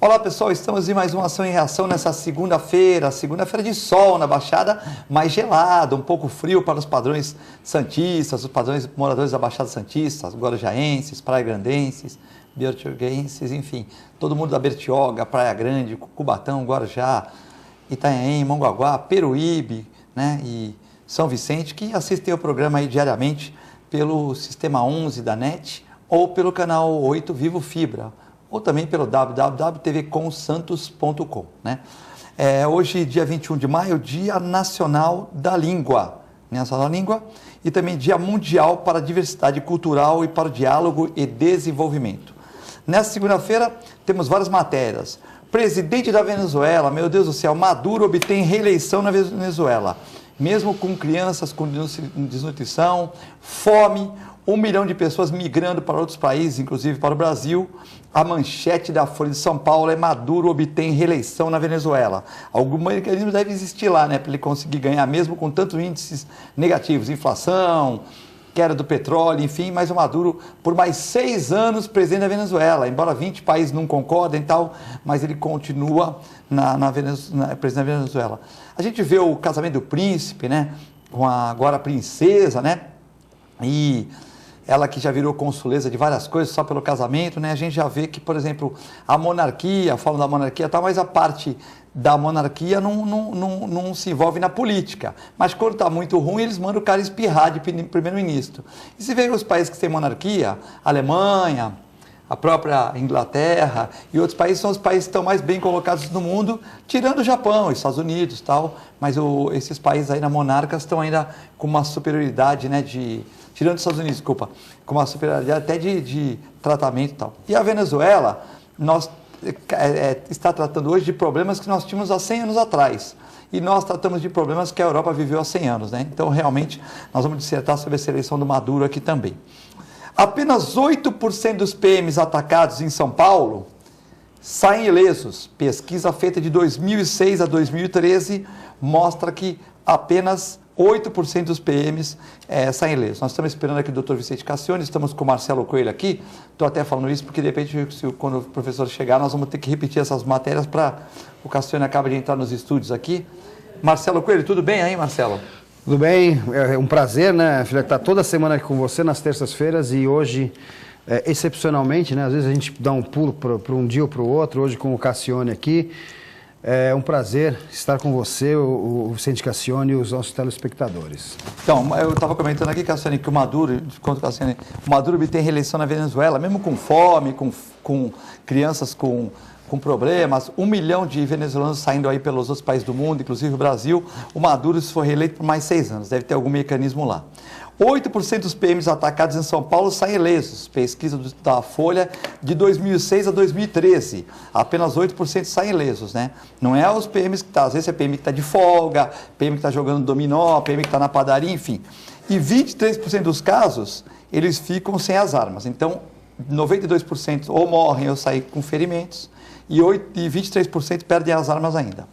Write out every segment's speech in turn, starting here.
Olá pessoal, estamos em mais uma ação e reação nessa segunda-feira de sol na Baixada, mais gelado, um pouco frio para os padrões santistas, os padrões moradores da Baixada Santista, guarajaenses, praia-grandenses, bertioguenses, enfim, todo mundo da Bertioga, Praia Grande, Cubatão, Guarujá, Itanhaém, Mongaguá, Peruíbe, né, e São Vicente, que assistem o programa aí diariamente pelo Sistema 11 da NET ou pelo canal 8 Vivo Fibra, ou também pelo www.tvcomsantos.com, né? Hoje, dia 21 de maio, Dia Nacional da Língua, e também Dia Mundial para a Diversidade Cultural e para o Diálogo e Desenvolvimento. Nessa segunda-feira, temos várias matérias. Presidente da Venezuela, meu Deus do céu, Maduro obtém reeleição na Venezuela, mesmo com crianças com desnutrição, fome, 1 milhão de pessoas migrando para outros países, inclusive para o Brasil. A manchete da Folha de São Paulo é: Maduro obtém reeleição na Venezuela. Algum mecanismo deve existir lá, né, para ele conseguir ganhar, mesmo com tantos índices negativos, inflação, queda do petróleo, enfim. Mas o Maduro, por mais 6 anos, presidente da Venezuela, embora 20 países não concordem e tal, mas ele continua presidente da Venezuela. A gente vê o casamento do príncipe, né, com agora a princesa, né, e ela que já virou consuleza de várias coisas só pelo casamento, né? A gente já vê que, por exemplo, a monarquia, falam da monarquia, tá, mas a parte da monarquia não se envolve na política. Mas quando está muito ruim, eles mandam o cara espirrar de primeiro-ministro. E se vê os países que têm monarquia, Alemanha, a própria Inglaterra e outros países, são os países que estão mais bem colocados no mundo, tirando o Japão, os Estados Unidos e tal, mas esses países aí na monarca estão ainda com uma superioridade, né, tirando os Estados Unidos, desculpa, com uma superioridade até de tratamento e tal. E a Venezuela, está tratando hoje de problemas que nós tínhamos há 100 anos atrás. E nós tratamos de problemas que a Europa viveu há 100 anos, né? Então, realmente, nós vamos dissertar sobre essa eleição do Maduro aqui também. Apenas 8% dos PMs atacados em São Paulo saem ilesos. Pesquisa feita de 2006 a 2013 mostra que apenas 8% dos PMs saem ilesos. Nós estamos esperando aqui o Dr. Vicente Cassione, estamos com o Marcelo Coelho aqui. Estou até falando isso porque, de repente, quando o professor chegar, nós vamos ter que repetir essas matérias para o Cassione acaba de entrar nos estúdios aqui. Marcelo Coelho, tudo bem aí, Marcelo? Tudo bem, é um prazer, né, filha, estar toda semana aqui com você nas terças-feiras e hoje, excepcionalmente, né, às vezes a gente dá um pulo para um dia ou para o outro, hoje com o Cassione aqui. É um prazer estar com você, o Vicente Cassione e os nossos telespectadores. Então, eu estava comentando aqui, Cassione, que o Maduro obtém reeleição na Venezuela, mesmo com fome, com crianças com problemas, 1 milhão de venezuelanos saindo aí pelos outros países do mundo, inclusive o Brasil. O Maduro, se for reeleito por mais 6 anos, deve ter algum mecanismo lá. 8% dos PMs atacados em São Paulo saem ilesos, pesquisa da Folha de 2006 a 2013, apenas 8% saem ilesos, né? Não é os PMs que estão, às vezes é PM que está de folga, PM que está jogando dominó, PM que está na padaria, enfim. E 23% dos casos, eles ficam sem as armas. Então, 92% ou morrem ou saem com ferimentos, e 23% perdem as armas ainda.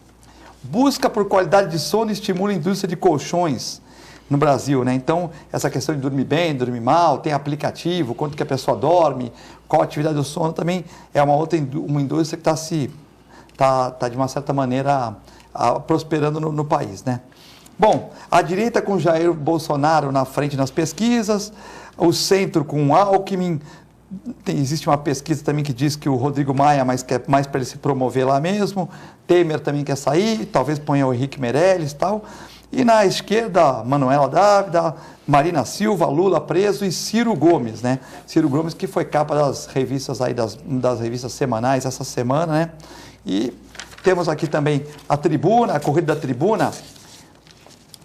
Busca por qualidade de sono estimula a indústria de colchões no Brasil, né? Então, essa questão de dormir bem, dormir mal, tem aplicativo, quanto que a pessoa dorme, qual a atividade do sono, também é uma indústria que está de uma certa maneira prosperando no país, né? Bom, a direita com Jair Bolsonaro na frente nas pesquisas, o centro com Alckmin. Existe uma pesquisa também que diz que o Rodrigo Maia quer mais para ele se promover lá mesmo. Temer também quer sair, talvez ponha o Henrique Meirelles e tal. E na esquerda, Manuela Dávila, Marina Silva, Lula preso e Ciro Gomes, né? Ciro Gomes que foi capa das revistas aí, das revistas semanais essa semana, né? E temos aqui também a tribuna, a corrida da tribuna.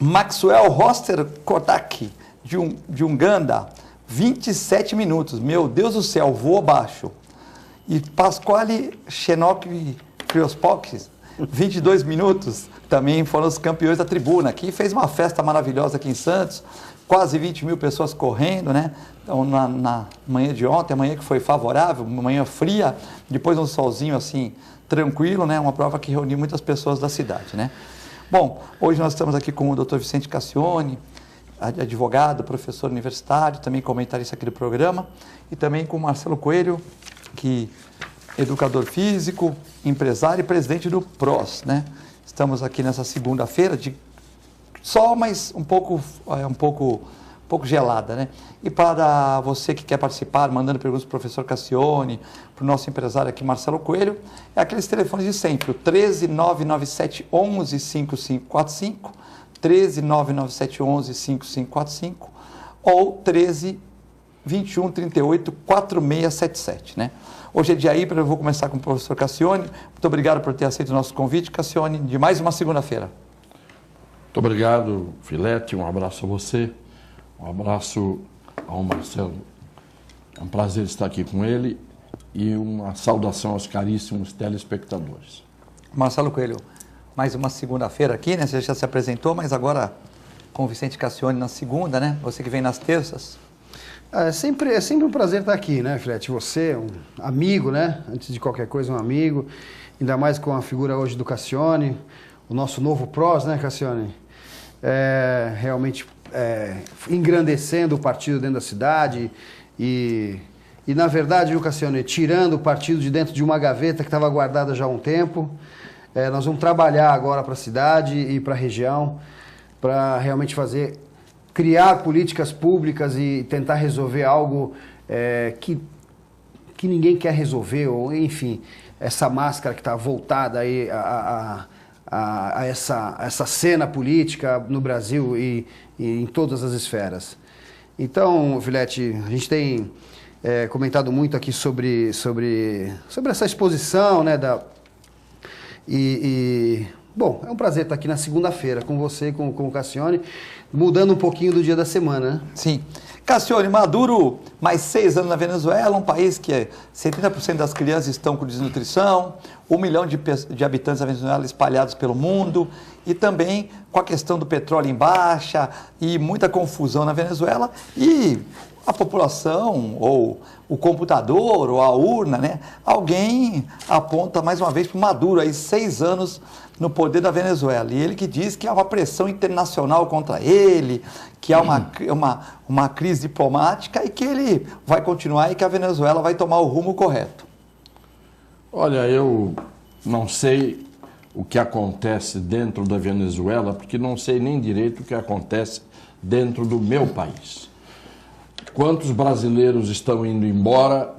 Maxwell Roster Kodak, de Uganda, 27 minutos, meu Deus do céu, voou baixo. E Pasquale Shenok Criospokis, 22 minutos, também foram os campeões da tribuna, que fez uma festa maravilhosa aqui em Santos, quase 20 mil pessoas correndo, né? Então, na manhã de ontem, a manhã que foi favorável, uma manhã fria, depois um solzinho assim, tranquilo, né? Uma prova que reuniu muitas pessoas da cidade, né? Bom, hoje nós estamos aqui com o Dr. Vicente Cassione, advogado, professor universitário, também comentarista aqui do programa, e também com o Marcelo Coelho, que educador físico, empresário e presidente do PROS, né? Estamos aqui nessa segunda-feira de sol, mas um pouco gelada, né? E para você que quer participar, mandando perguntas para o professor Cassione, para o nosso empresário aqui, Marcelo Coelho, é aqueles telefones de sempre, o 13997 11 5545, 13997 11 5545 ou 13 21 38 4677, né? Hoje é dia ímpar, eu vou começar com o professor Cassione. Muito obrigado por ter aceito o nosso convite, Cassione, de mais uma segunda-feira. Muito obrigado, Filete, um abraço a você, um abraço ao Marcelo. É um prazer estar aqui com ele e uma saudação aos caríssimos telespectadores. Marcelo Coelho, mais uma segunda-feira aqui, né? Você já se apresentou, mas agora com o Vicente Cassione na segunda, né? Você que vem nas terças. É sempre um prazer estar aqui, né, Filete? Você, um amigo, né? Antes de qualquer coisa, um amigo. Ainda mais com a figura hoje do Cassione, o nosso novo PROS, né, Cassione? Realmente engrandecendo o partido dentro da cidade e na verdade, viu, Cassione, tirando o partido de dentro de uma gaveta que estava guardada já há um tempo. Nós vamos trabalhar agora para a cidade e para a região para realmente criar políticas públicas e tentar resolver algo que ninguém quer resolver, ou enfim, essa máscara que está voltada aí a essa cena política no Brasil e em todas as esferas. Então, Filete, a gente tem comentado muito aqui sobre essa exposição, né, bom, é um prazer estar aqui na segunda-feira com você, com o Cassione, mudando um pouquinho do dia da semana, né? Sim. Cassione, Maduro, mais 6 anos na Venezuela, um país que 70% das crianças estão com desnutrição, 1 milhão de habitantes da Venezuela espalhados pelo mundo, e também com a questão do petróleo em baixa e muita confusão na Venezuela, e a população, ou o computador, ou a urna, né? Alguém aponta mais uma vez para o Maduro, aí 6 anos no poder da Venezuela. E ele que diz que há uma pressão internacional contra ele, que há uma crise diplomática e que ele vai continuar e que a Venezuela vai tomar o rumo correto. Olha, eu não sei o que acontece dentro da Venezuela, porque não sei nem direito o que acontece dentro do meu país. Quantos brasileiros estão indo embora,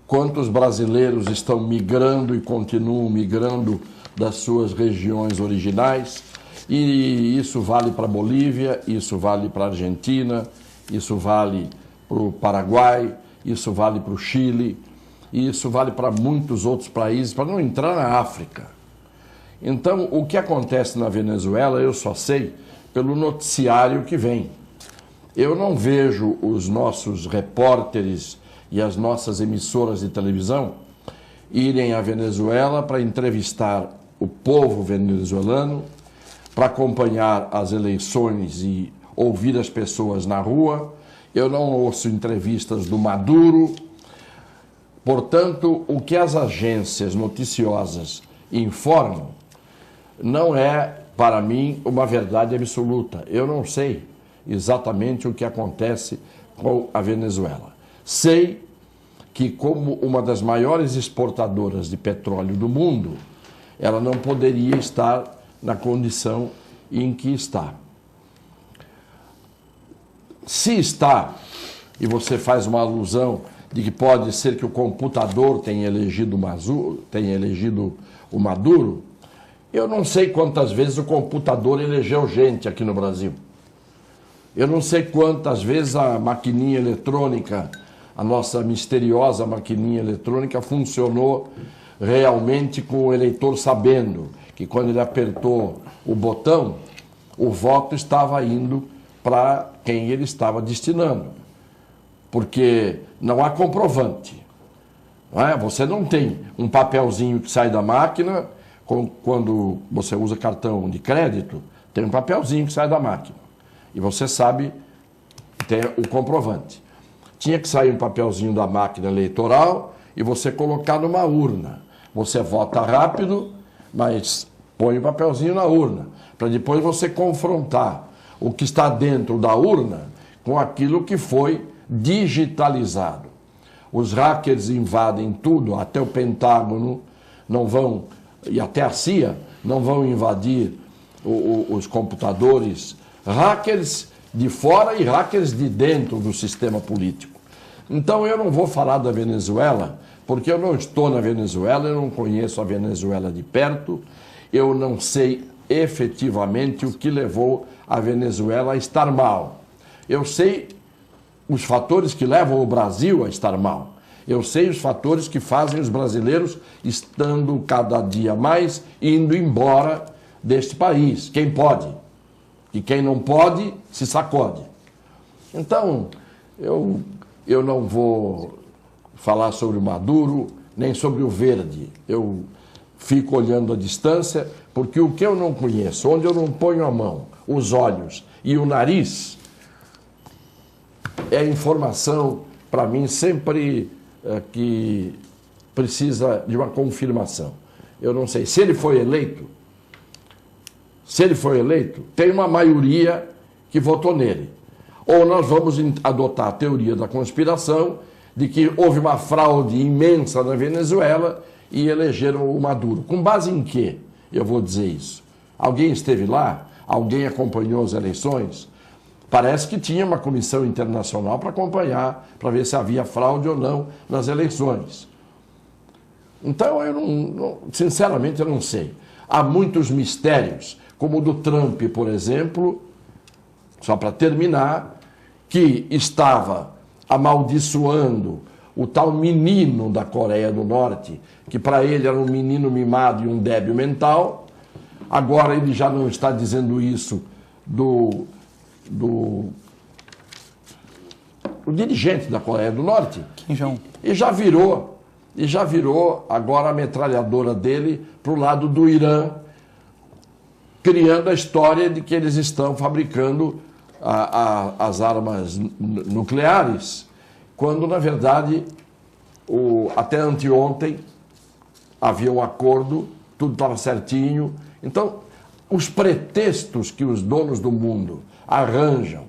quantos brasileiros estão migrando e continuam migrando das suas regiões originais, e isso vale para a Bolívia, isso vale para a Argentina, isso vale para o Paraguai, isso vale para o Chile, e isso vale para muitos outros países, para não entrar na África. Então, o que acontece na Venezuela, eu só sei pelo noticiário que vem. Eu não vejo os nossos repórteres e as nossas emissoras de televisão irem à Venezuela para entrevistar o povo venezuelano, para acompanhar as eleições e ouvir as pessoas na rua. Eu não ouço entrevistas do Maduro. Portanto, o que as agências noticiosas informam não é, para mim, uma verdade absoluta. Eu não sei exatamente o que acontece com a Venezuela. Sei que, como uma das maiores exportadoras de petróleo do mundo, ela não poderia estar na condição em que está. Se está, e você faz uma alusão de que pode ser que o computador tenha elegido o Maduro, eu não sei quantas vezes o computador elegeu gente aqui no Brasil. Eu não sei quantas vezes a maquininha eletrônica, a nossa misteriosa maquininha eletrônica, funcionou realmente com o eleitor sabendo que quando ele apertou o botão, o voto estava indo para quem ele estava destinando. Porque não há comprovante. Não é? Você não tem um papelzinho que sai da máquina, quando você usa cartão de crédito, tem um papelzinho que sai da máquina. E você sabe ter o comprovante. Tinha que sair um papelzinho da máquina eleitoral e você colocar numa urna. Você vota rápido, mas põe o papelzinho na urna, para depois você confrontar o que está dentro da urna com aquilo que foi digitalizado. os hackers invadem tudo, até o Pentágono não vão, e até a CIA não vão invadir os computadores, hackers de fora e hackers de dentro do sistema político. Então eu não vou falar da Venezuela, porque eu não estou na Venezuela, eu não conheço a Venezuela de perto, eu não sei efetivamente o que levou a Venezuela a estar mal. Eu sei os fatores que levam o Brasil a estar mal. Eu sei os fatores que fazem os brasileiros estando cada dia mais indo embora deste país. Quem pode? E quem não pode, se sacode. Então, eu não vou falar sobre o Maduro, nem sobre o verde. Eu fico olhando à distância, porque o que eu não conheço, onde eu não ponho a mão, os olhos e o nariz, é informação, para mim, sempre que precisa de uma confirmação. Eu não sei, se ele foi eleito, tem uma maioria que votou nele. Ou nós vamos adotar a teoria da conspiração de que houve uma fraude imensa na Venezuela e elegeram o Maduro. Com base em quê? Eu vou dizer isso. Alguém esteve lá? Alguém acompanhou as eleições? Parece que tinha uma comissão internacional para acompanhar, para ver se havia fraude ou não nas eleições. Então, sinceramente, eu não sei. Há muitos mistérios, como o do Trump, por exemplo, só para terminar, que estava amaldiçoando o tal menino da Coreia do Norte, que para ele era um menino mimado e um débil mental. Agora ele já não está dizendo isso do dirigente da Coreia do Norte. Kim Jong-un. E já virou agora a metralhadora dele para o lado do Irã, criando a história de que eles estão fabricando as armas nucleares, quando, na verdade, até anteontem havia um acordo, tudo estava certinho. Então, os pretextos que os donos do mundo arranjam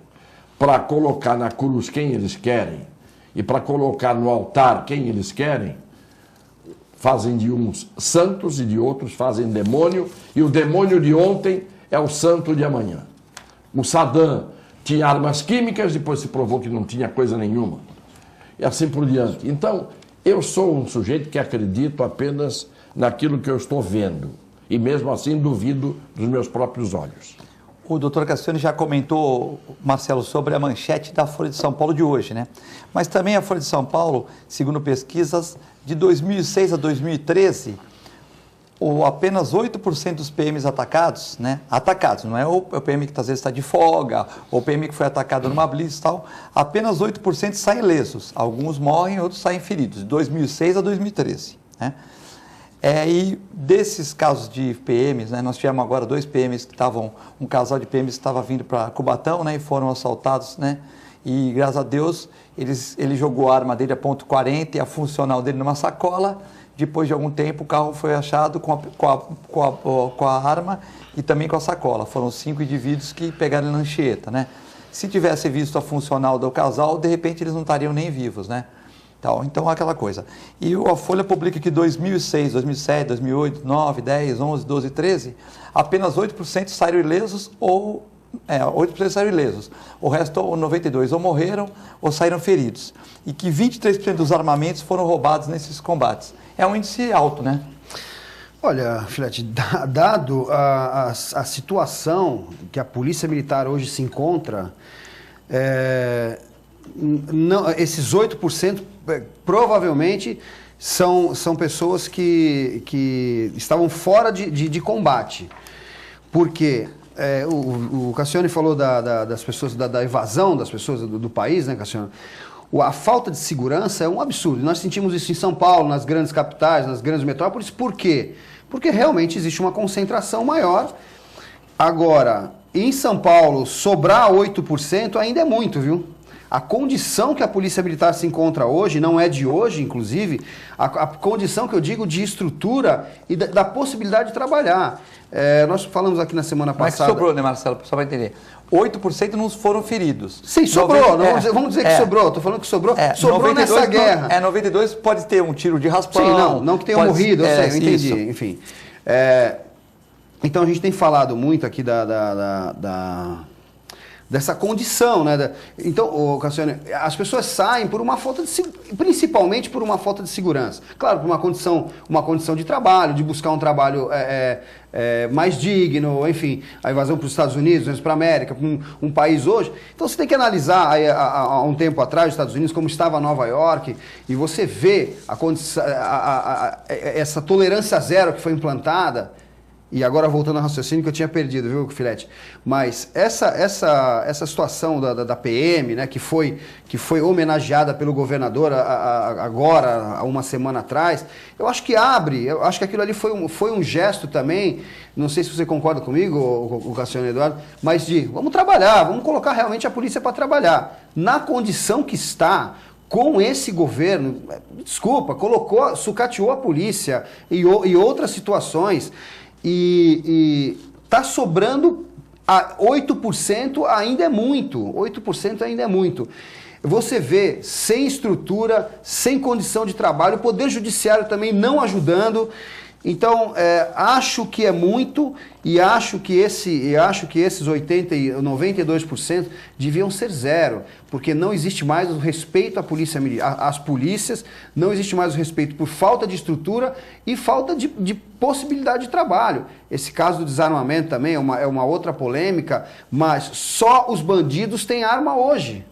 para colocar na cruz quem eles querem e para colocar no altar quem eles querem, fazem de uns santos e de outros fazem demônio, e o demônio de ontem é o santo de amanhã. O Saddam tinha armas químicas, depois se provou que não tinha coisa nenhuma. E assim por diante. Então, eu sou um sujeito que acredito apenas naquilo que eu estou vendo. E mesmo assim duvido dos meus próprios olhos. O doutor Cassione já comentou, Marcelo, sobre a manchete da Folha de São Paulo de hoje, né? Mas também a Folha de São Paulo, segundo pesquisas, de 2006 a 2013, apenas 8% dos PMs atacados, né? Atacados, não é o PM que às vezes está de folga, ou o PM que foi atacado numa blitz e tal, apenas 8% saem ilesos. Alguns morrem, outros saem feridos, de 2006 a 2013, né? E desses casos de PMs, né, nós tivemos agora 2 PMs que estavam, um casal de PMs que estava vindo para Cubatão, né, e foram assaltados, né, e graças a Deus ele jogou a arma dele a .40 e a funcional dele numa sacola. Depois de algum tempo o carro foi achado com a arma e também com a sacola. Foram 5 indivíduos que pegaram em lancheta, né. Se tivesse visto a funcional do casal, de repente eles não estariam nem vivos, né. Então, aquela coisa. E a Folha publica que 2006, 2007, 2008, 2009, 10, 11, 12, 13, apenas 8% saíram ilesos 8% saíram ilesos. O resto, 92%, ou morreram ou saíram feridos. E que 23% dos armamentos foram roubados nesses combates. É um índice alto, né? Olha, Filete, dado a situação que a Polícia Militar hoje se encontra, esses 8% provavelmente são pessoas que estavam fora de combate. Porque o Cassione falou das pessoas, da evasão das pessoas do país, né, Cassione? A falta de segurança é um absurdo. Nós sentimos isso em São Paulo, nas grandes capitais, nas grandes metrópoles. Por quê? Porque realmente existe uma concentração maior. Agora, em São Paulo, sobrar 8% ainda é muito, viu? A condição que a Polícia Militar se encontra hoje, não é de hoje, inclusive, a condição que eu digo de estrutura e da possibilidade de trabalhar. Nós falamos aqui na semana passada... Mas que sobrou, né, Marcelo? Só vai entender. 8% não foram feridos. Sim, sobrou. Vamos dizer que sobrou. Estou falando que sobrou. Sobrou 92, nessa guerra. 92 pode ter um tiro de raspão. Sim, não que tenham morrido, eu entendi. Isso. Enfim. Então a gente tem falado muito aqui dessa condição, né? Então, Cassiano, as pessoas saem por uma falta principalmente por uma falta de segurança. Claro, por uma condição de trabalho, de buscar um trabalho mais digno, enfim, a invasão para os Estados Unidos, para a América, para um país hoje. Então você tem que analisar há um tempo atrás os Estados Unidos, como estava Nova York, e você vê essa tolerância zero que foi implantada. E agora voltando ao raciocínio que eu tinha perdido, viu, Filete? Mas essa situação da PM, né, que foi homenageada pelo governador agora, há uma semana atrás, eu acho que aquilo ali foi um gesto também, não sei se você concorda comigo, o Cassiano Eduardo, mas vamos trabalhar, vamos colocar realmente a polícia para trabalhar. Na condição que está, com esse governo, desculpa, sucateou a polícia e outras situações. E está sobrando 8% ainda é muito. 8% ainda é muito. Você vê, sem estrutura, sem condição de trabalho, o Poder Judiciário também não ajudando. Então, acho que é muito e acho que esses 80% e 92% deviam ser zero, porque não existe mais o respeito à polícia militar, às polícias, não existe mais o respeito por falta de estrutura e falta de possibilidade de trabalho. Esse caso do desarmamento também é uma outra polêmica, mas só os bandidos têm arma hoje.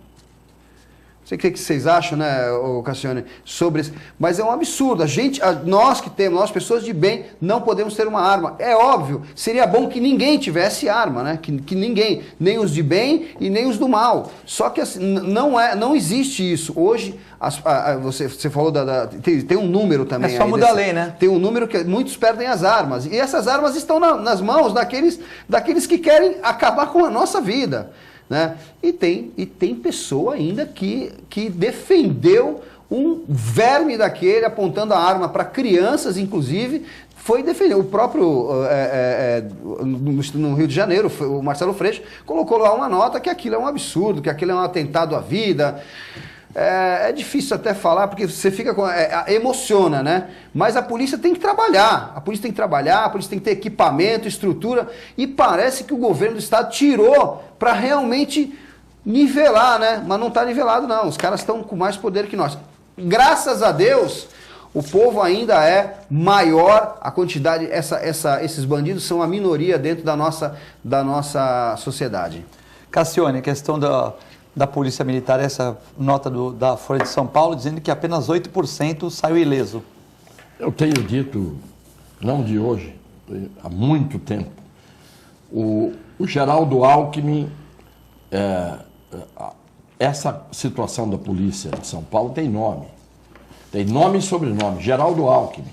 Não sei o que vocês acham, né, Cassiano, sobre isso. Mas é um absurdo. Nós pessoas de bem, não podemos ter uma arma. É óbvio, seria bom que ninguém tivesse arma, né? Que ninguém, nem os de bem e nem os do mal. Só que assim, não existe isso. Hoje, você falou tem um número também. É só mudar a lei, né? Tem um número que muitos perdem as armas. E essas armas estão nas mãos daqueles que querem acabar com a nossa vida. Né? E tem pessoa ainda que defendeu um verme daquele, apontando a arma para crianças, inclusive, foi defender. O próprio, no Rio de Janeiro, o Marcelo Freixo colocou lá uma nota que aquilo é um absurdo, que aquilo é um atentado à vida. É difícil até falar, porque você fica emociona, né? Mas a polícia tem que trabalhar, a polícia tem que ter equipamento, estrutura, e parece que o governo do estado tirou para realmente nivelar, né? Mas não está nivelado não, os caras estão com mais poder que nós. Graças a Deus, o povo ainda é maior, a quantidade, esses bandidos são a minoria dentro da nossa sociedade. Cassione, a questão da Polícia Militar, essa nota da Folha de São Paulo, dizendo que apenas 8% saiu ileso. Eu tenho dito, não de hoje, há muito tempo, o Geraldo Alckmin, essa situação da Polícia de São Paulo tem nome e sobrenome, Geraldo Alckmin.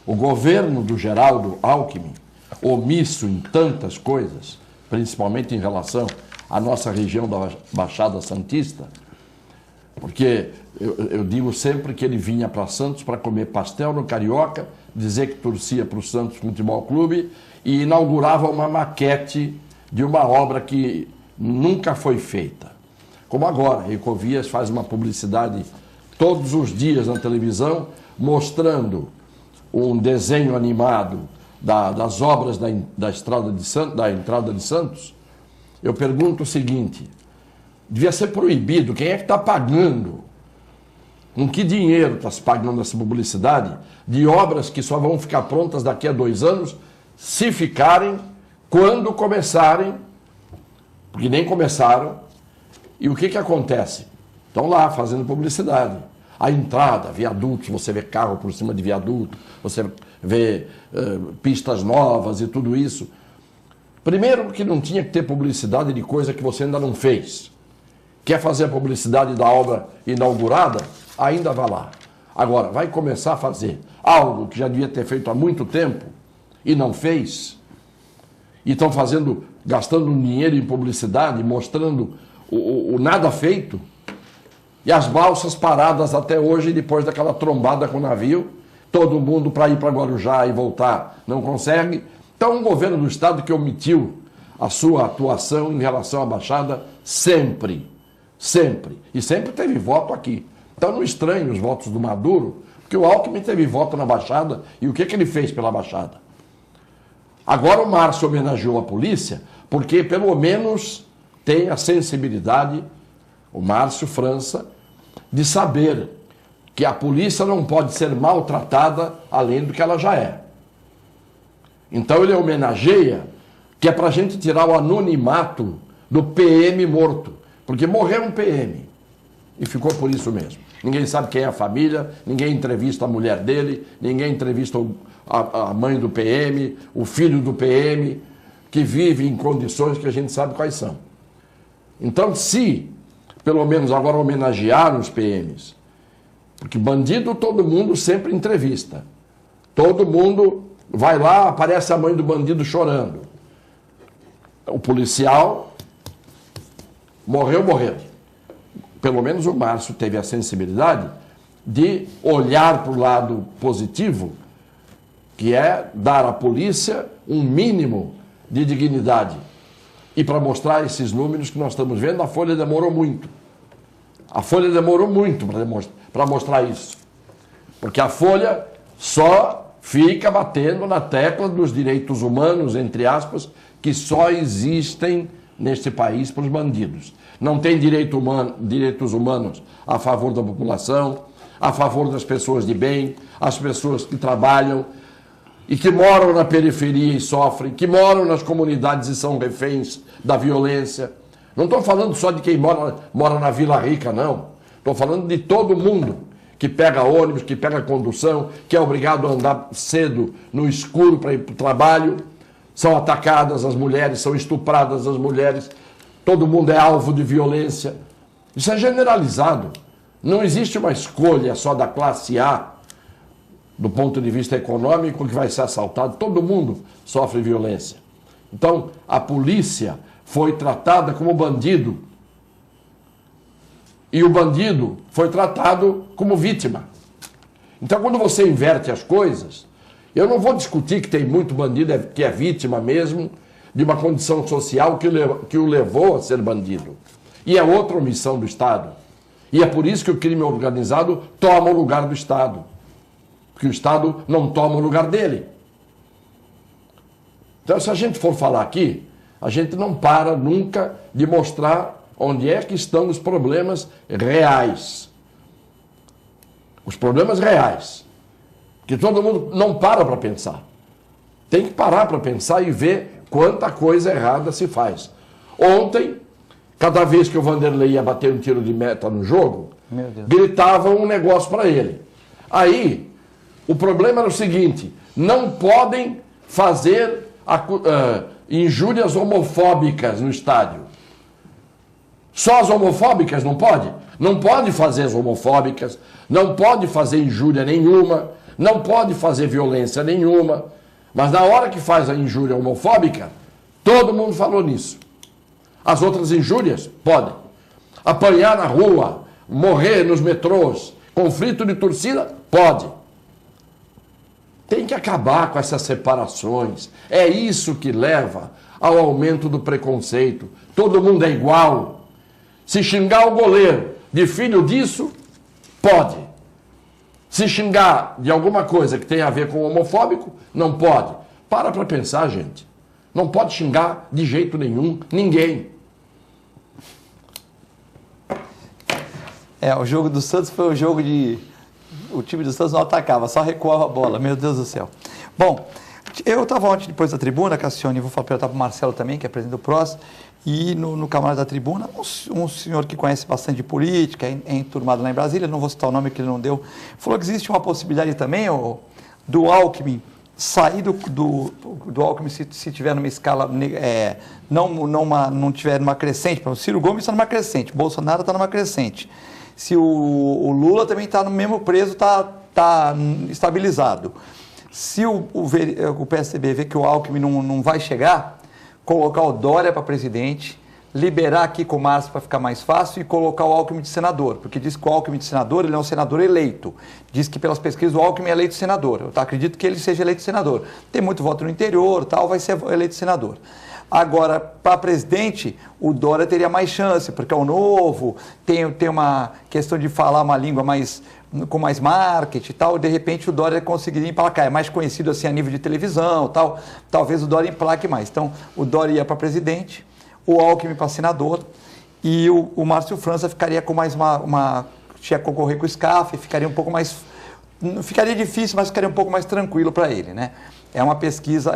O governo do Geraldo Alckmin, omisso em tantas coisas, principalmente em relação a nossa região da Baixada Santista, porque eu digo sempre que ele vinha para Santos para comer pastel no Carioca, dizer que torcia para o Santos Futebol Clube e inaugurava uma maquete de uma obra que nunca foi feita. Como agora, Ecovias faz uma publicidade todos os dias na televisão, mostrando um desenho animado das obras da entrada de Santos. Eu pergunto o seguinte, devia ser proibido, quem é que está pagando? Com que dinheiro está se pagando essa publicidade de obras que só vão ficar prontas daqui a 2 anos, se ficarem, quando começarem, porque nem começaram. E o que acontece? Estão lá fazendo publicidade. A entrada, viadutos, você vê carro por cima de viaduto, você vê pistas novas e tudo isso. Primeiro, que não tinha que ter publicidade de coisa que você ainda não fez. Quer fazer a publicidade da obra inaugurada? Ainda vá lá. Agora, vai começar a fazer algo que já devia ter feito há muito tempo e não fez, e estão gastando dinheiro em publicidade, mostrando o nada feito. E as balsas paradas até hoje, depois daquela trombada com o navio, todo mundo para ir para Guarujá e voltar não consegue. Então, um governo do Estado que omitiu a sua atuação em relação à Baixada sempre. E sempre teve voto aqui. Então, não estranho os votos do Maduro, porque o Alckmin teve voto na Baixada e o que ele fez pela Baixada? Agora o Márcio homenageou a polícia porque, pelo menos, tem a sensibilidade, o Márcio França, de saber que a polícia não pode ser maltratada além do que ela já é. Então ele homenageia, que é para a gente tirar o anonimato do PM morto, porque morreu um PM e ficou por isso mesmo. Ninguém sabe quem é a família, ninguém entrevista a mulher dele, ninguém entrevista a mãe do PM, o filho do PM, que vive em condições que a gente sabe quais são. Então, se, pelo menos agora homenagearam os PMs, porque bandido todo mundo sempre entrevista. Todo mundo vai lá, aparece a mãe do bandido chorando. O policial morreu. Pelo menos o Márcio teve a sensibilidade de olhar para o lado positivo, que é dar à polícia um mínimo de dignidade. E para mostrar esses números que nós estamos vendo, a Folha demorou muito. A Folha demorou muito para mostrar isso. Porque a Folha só fica batendo na tecla dos direitos humanos, entre aspas, que só existem neste país para os bandidos. Não tem direitos humanos a favor da população, a favor das pessoas de bem, as pessoas que trabalham e que moram na periferia e sofrem, que moram nas comunidades e são reféns da violência. Não estou falando só de quem mora na Vila Rica, não. Estou falando de todo mundo que pega ônibus, que pega condução, que é obrigado a andar cedo no escuro para ir para o trabalho. São atacadas as mulheres, são estupradas as mulheres. Todo mundo é alvo de violência. Isso é generalizado. Não existe uma escolha só da classe A, do ponto de vista econômico, que vai ser assaltado. Todo mundo sofre violência. Então, a polícia foi tratada como bandido. E o bandido foi tratado como vítima. Então, quando você inverte as coisas, eu não vou discutir que tem muito bandido que é vítima mesmo de uma condição social que o levou a ser bandido. E é outra omissão do Estado. E é por isso que o crime organizado toma o lugar do Estado. Porque o Estado não toma o lugar dele. Então, se a gente for falar aqui, a gente não para nunca de mostrar onde é que estão os problemas reais. Os problemas reais. Que todo mundo não para pensar. Tem que parar para pensar e ver quanta coisa errada se faz. Ontem, cada vez que o Vanderlei ia bater um tiro de meta no jogo, gritavam um negócio para ele. Aí, o problema era o seguinte: não podem fazer injúrias homofóbicas no estádio. Só as homofóbicas não pode? Não pode fazer as homofóbicas, não pode fazer injúria nenhuma, não pode fazer violência nenhuma. Mas na hora que faz a injúria homofóbica, todo mundo falou nisso. As outras injúrias podem. Apanhar na rua, morrer nos metrôs, conflito de torcida, pode. Tem que acabar com essas separações. É isso que leva ao aumento do preconceito. Todo mundo é igual. Se xingar o goleiro de filho disso, pode. Se xingar de alguma coisa que tem a ver com o homofóbico, não pode. Para pensar, gente. Não pode xingar de jeito nenhum ninguém. O jogo do Santos foi o jogo de... O time do Santos não atacava, só recuava a bola. Meu Deus do céu. Bom, eu estava ontem depois da tribuna, Cassione, vou perguntar para o Marcelo também, que é presidente do PROS, e no camarote da tribuna, um senhor que conhece bastante de política, é enturmado lá em Brasília, não vou citar o nome que ele não deu, falou que existe uma possibilidade também do Alckmin sair do Alckmin se tiver numa escala, não tiver numa crescente. O Ciro Gomes está numa crescente, Bolsonaro está numa crescente. Se o Lula também está no mesmo preso, está estabilizado. Se o PSDB vê que o Alckmin não vai chegar, colocar o Dória para presidente, liberar aqui com o Márcio para ficar mais fácil e colocar o Alckmin de senador, porque diz que o Alckmin de senador, ele é um senador eleito. Diz que pelas pesquisas o Alckmin é eleito senador. Eu acredito que ele seja eleito senador. Tem muito voto no interior, tal, vai ser eleito senador. Agora, para presidente, o Dória teria mais chance, porque é o novo, tem uma questão de falar uma língua com mais marketing e tal, de repente o Dória conseguiria emplacar, é mais conhecido assim a nível de televisão tal, talvez o Dória emplaque mais. Então, o Dória ia para presidente, o Alckmin para senador, e o Márcio França ficaria com mais tinha que concorrer com o SCAF, ficaria um pouco mais, ficaria difícil, mas ficaria um pouco mais tranquilo para ele, né? É uma pesquisa,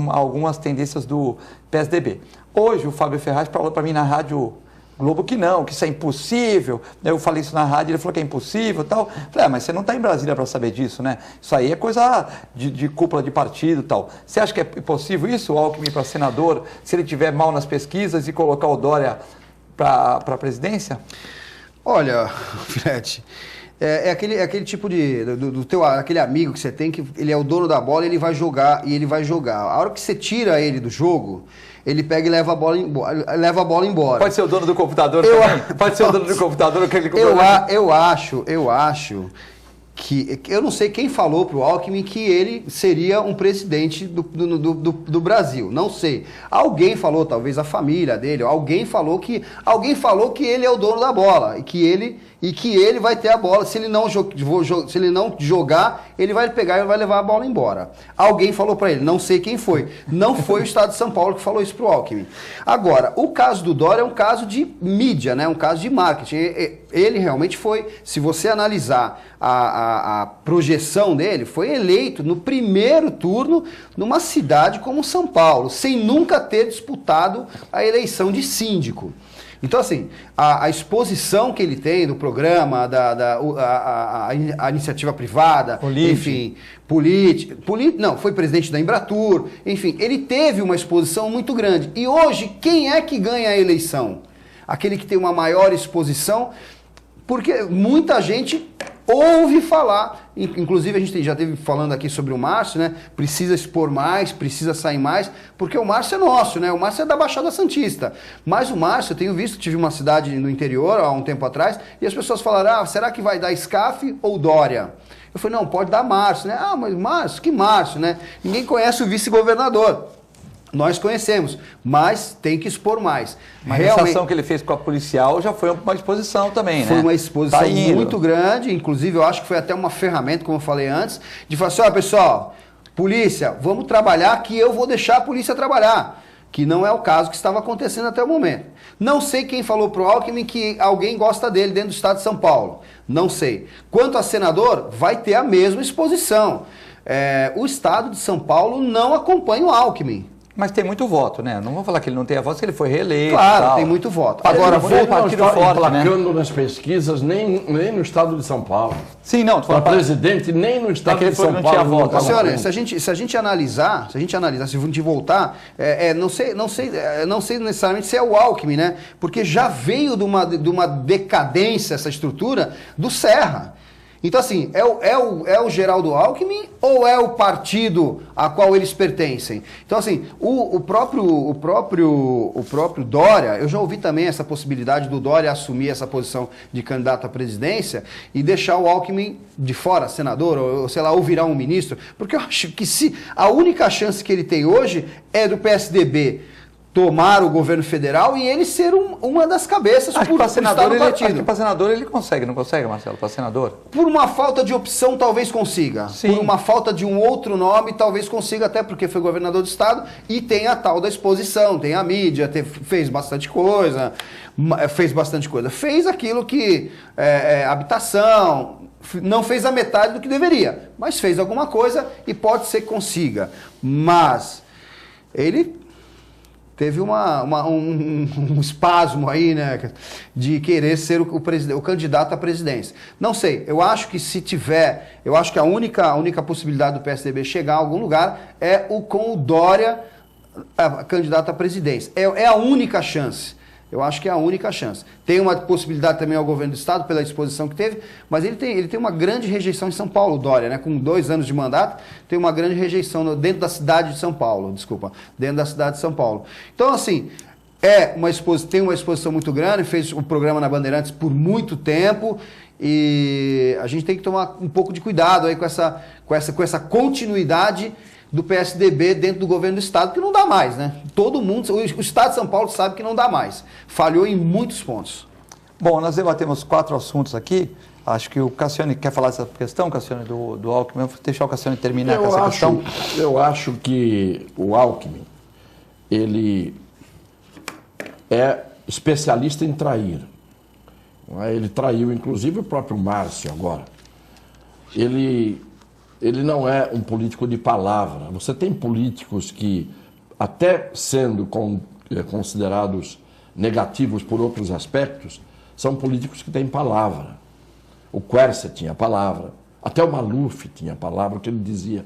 algumas tendências do PSDB. Hoje o Fábio Ferraz falou para mim na Rádio Globo que não, que isso é impossível. Eu falei isso na rádio, ele falou que é impossível e tal. Falei, mas você não está em Brasília para saber disso, né? Isso aí é coisa de cúpula de partido e tal. Você acha que é possível isso, o Alckmin para senador, se ele tiver mal nas pesquisas e colocar o Dória para a presidência? Olha, Fred, aquele tipo aquele amigo que você tem, que ele é o dono da bola e ele vai jogar, A hora que você tira ele do jogo, ele pega e leva a bola embora. Pode ser o dono do computador também? Pode ser o dono do computador que ele comprou. Eu acho que eu não sei quem falou pro Alckmin que ele seria um presidente do Brasil, não sei. Alguém falou, talvez a família dele, alguém falou que ele é o dono da bola e que ele vai ter a bola. Se ele não jogar, ele vai pegar e vai levar a bola embora. Alguém falou para ele, não sei quem foi. Não foi o Estado de São Paulo que falou isso pro Alckmin. Agora, o caso do Dória é um caso de mídia, né? Um caso de marketing. Ele realmente foi, se você analisar a projeção dele, foi eleito no primeiro turno numa cidade como São Paulo, sem nunca ter disputado a eleição de síndico. Então, assim, a exposição que ele tem do programa, a iniciativa privada, enfim, não, foi presidente da Embratur, enfim, ele teve uma exposição muito grande. E hoje, quem é que ganha a eleição? Aquele que tem uma maior exposição, porque muita gente ouve falar, inclusive a gente já esteve falando aqui sobre o Márcio, né? Precisa expor mais, precisa sair mais, porque o Márcio é nosso, né? O Márcio é da Baixada Santista. Mas o Márcio, eu tenho visto, tive uma cidade no interior há um tempo atrás, e as pessoas falaram, será que vai dar SCAF ou Dória? Eu falei, não, pode dar Márcio, né? Mas Márcio, que Márcio, né? Ninguém conhece o vice-governador. Nós conhecemos, mas tem que expor mais. Mas essa ação que ele fez com a policial já foi uma exposição também, né? Foi uma exposição muito grande, inclusive eu acho que foi até uma ferramenta, como eu falei antes, de falar assim, pessoal, polícia, vamos trabalhar que eu vou deixar a polícia trabalhar. Que não é o caso que estava acontecendo até o momento. Não sei quem falou pro Alckmin que alguém gosta dele dentro do estado de São Paulo. Não sei. Quanto a senador, vai ter a mesma exposição. O estado de São Paulo não acompanha o Alckmin. Mas tem muito voto, né? Não vou falar que ele não tem a voto, se ele foi reeleito. Claro, tal. Tem muito voto. Agora, Agora, ele não está emplacando, né? nas pesquisas nem no estado de São Paulo. Sim, não. Para presidente, nem no estado de São Paulo. Voto. Senhora, se a gente analisar, se a gente voltar, não sei necessariamente se é o Alckmin, né? Porque já veio de uma decadência essa estrutura do Serra. Então, assim, é o Geraldo Alckmin ou é o partido a qual eles pertencem? Então, assim, o próprio Dória, eu já ouvi também essa possibilidade do Dória assumir essa posição de candidato à presidência e deixar o Alckmin de fora, senador, ou sei lá, ou virar um ministro, porque eu acho que a única chance que ele tem hoje é do PSDB tomar o governo federal e ele ser uma das cabeças por estar no partido. Acho que para senador ele consegue, não consegue, Marcelo? Para senador? Por uma falta de opção, talvez consiga. Sim. Por uma falta de um outro nome, talvez consiga, até porque foi governador do estado e tem a tal da exposição, tem a mídia, fez bastante coisa. Fez aquilo que habitação, não fez a metade do que deveria, mas fez alguma coisa e pode ser que consiga. Mas ele teve um espasmo aí, né, de querer ser o candidato à presidência. Não sei, eu acho que eu acho que a única possibilidade do PSDB chegar a algum lugar é com o Dória candidato à presidência. É a única chance. Eu acho que é a única chance. Tem uma possibilidade também ao governo do estado, pela disposição que teve, mas ele tem uma grande rejeição em São Paulo, Dória, né? Com 2 anos de mandato, tem uma grande rejeição dentro da cidade de São Paulo, dentro da cidade de São Paulo. Então, assim, tem uma exposição muito grande, fez o programa na Bandeirantes por muito tempo e a gente tem que tomar um pouco de cuidado aí com essa continuidade do PSDB dentro do governo do Estado, que não dá mais, né? Todo mundo, o Estado de São Paulo sabe que não dá mais. Falhou em muitos pontos. Bom, nós debatemos 4 assuntos aqui. Acho que o Cassiano quer falar dessa questão, Cassiano, do Alckmin. Vou deixar o Cassiano terminar com essa questão. Eu acho que o Alckmin, ele é especialista em trair. Ele traiu, inclusive, o próprio Márcio agora. Ele não é um político de palavra. Você tem políticos que, até sendo considerados negativos por outros aspectos, são políticos que têm palavra. O Quercia tinha palavra, até o Maluf tinha palavra, o que ele dizia.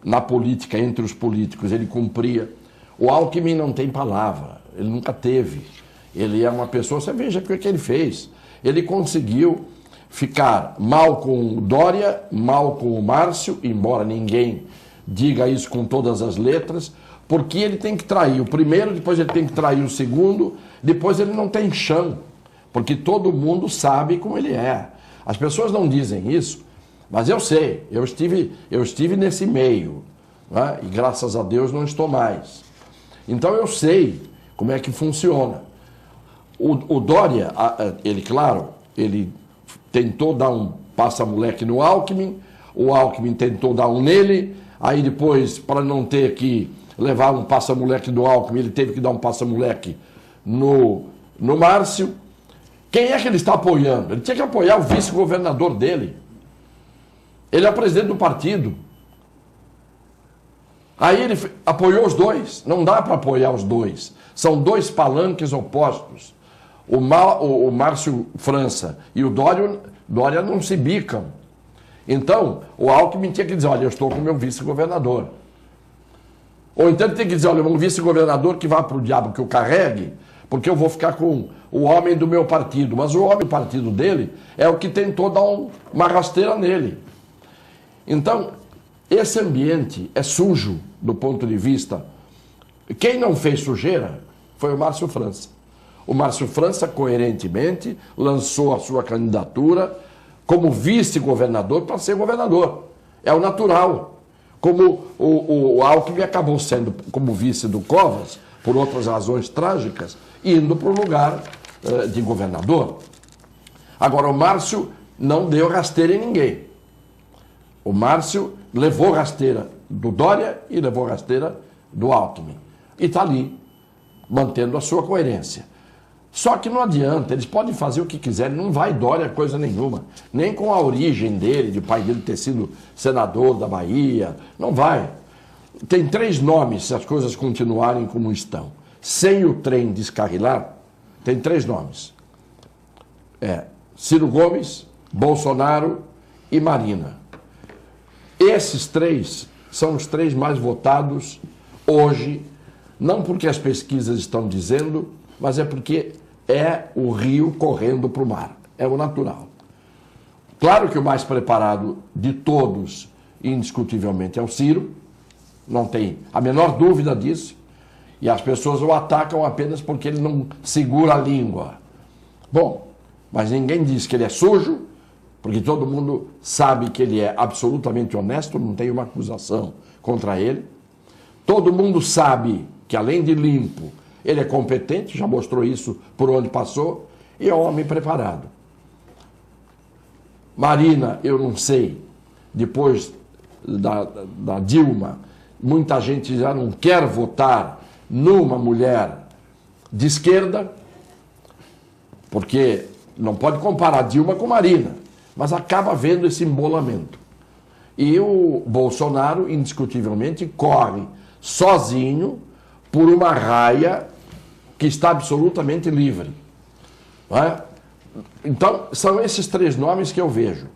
Na política, entre os políticos, ele cumpria. O Alckmin não tem palavra, ele nunca teve. Ele é uma pessoa, você veja o que ele fez. Ele conseguiu ficar mal com o Dória, mal com o Márcio, embora ninguém diga isso com todas as letras, porque ele tem que trair o primeiro, depois ele tem que trair o segundo, depois ele não tem chão, porque todo mundo sabe como ele é. As pessoas não dizem isso, mas eu sei, eu estive nesse meio, né? E graças a Deus não estou mais. Então eu sei como é que funciona. O Dória, ele tentou dar um passa-moleque no Alckmin, o Alckmin tentou dar um nele, aí depois, para não ter que levar um passa-moleque do Alckmin, ele teve que dar um passa-moleque no Márcio. Quem é que ele está apoiando? Ele tinha que apoiar o vice-governador dele. Ele é o presidente do partido. Aí ele apoiou os dois. Não dá para apoiar os dois. São dois palanques opostos. O Márcio França e o Dória não se bicam. Então, o Alckmin tinha que dizer, olha, eu estou com o meu vice-governador. Ou então ele tem que dizer, olha, um vice-governador que vá para o diabo que eu carregue, porque eu vou ficar com o homem do meu partido. Mas o homem do partido dele é o que tentou dar uma rasteira nele. Então, esse ambiente é sujo do ponto de vista... Quem não fez sujeira foi o Márcio França. O Márcio França, coerentemente, lançou a sua candidatura como vice-governador para ser governador. É o natural. Como o Alckmin acabou sendo como vice do Covas, por outras razões trágicas, indo para o lugar de governador. Agora, o Márcio não deu rasteira em ninguém. O Márcio levou rasteira do Dória e levou rasteira do Alckmin. E está ali, mantendo a sua coerência. Só que não adianta, eles podem fazer o que quiserem, não vai Dória coisa nenhuma. Nem com a origem dele, de pai dele ter sido senador da Bahia, não vai. Tem 3 nomes, se as coisas continuarem como estão. Sem o trem descarrilar, tem 3 nomes. Ciro Gomes, Bolsonaro e Marina. Esses 3 são os 3 mais votados hoje, não porque as pesquisas estão dizendo, mas é porque é o rio correndo para o mar. É o natural. Claro que o mais preparado de todos, indiscutivelmente, é o Ciro. Não tem a menor dúvida disso. E as pessoas o atacam apenas porque ele não segura a língua. Bom, mas ninguém diz que ele é sujo, porque todo mundo sabe que ele é absolutamente honesto, não tem uma acusação contra ele. Todo mundo sabe que, além de limpo, ele é competente, já mostrou isso por onde passou, e é um homem preparado. Marina, eu não sei, depois da Dilma, muita gente já não quer votar numa mulher de esquerda, porque não pode comparar Dilma com Marina, mas acaba havendo esse embolamento. E o Bolsonaro, indiscutivelmente, corre sozinho por uma raia que está absolutamente livre. Não é? Então, são esses 3 nomes que eu vejo.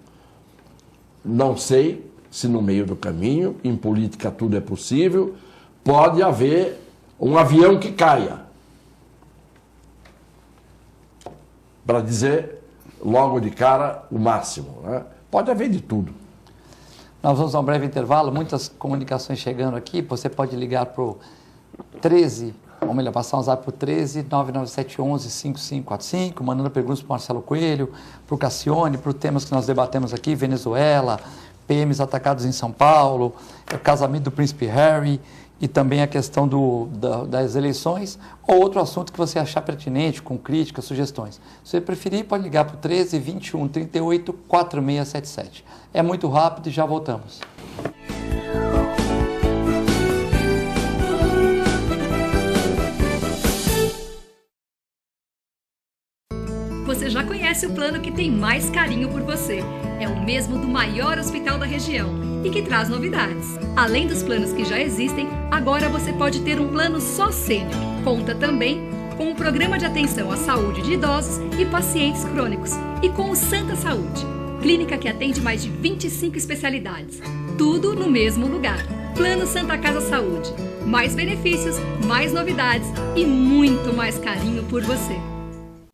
Não sei se no meio do caminho, em política tudo é possível, pode haver um avião que caia. Para dizer logo de cara o máximo. Né? Pode haver de tudo. Nós vamos a um breve intervalo, muitas comunicações chegando aqui, você pode ligar para o 13 ou melhor, passar um zap para o 13 997 11 5545, mandando perguntas para o Marcelo Coelho, para o Cassione, para os temas que nós debatemos aqui, Venezuela, PMs atacados em São Paulo, o casamento do príncipe Harry e também a questão das eleições, ou outro assunto que você achar pertinente, com críticas, sugestões. Se você preferir, pode ligar para o 13 21 38 4677. É muito rápido e já voltamos. Você já conhece o plano que tem mais carinho por você. É o mesmo do maior hospital da região e que traz novidades. Além dos planos que já existem, agora você pode ter um plano só sênior. Conta também com um programa de atenção à saúde de idosos e pacientes crônicos. E com o Santa Saúde, clínica que atende mais de 25 especialidades. Tudo no mesmo lugar. Plano Santa Casa Saúde. Mais benefícios, mais novidades e muito mais carinho por você.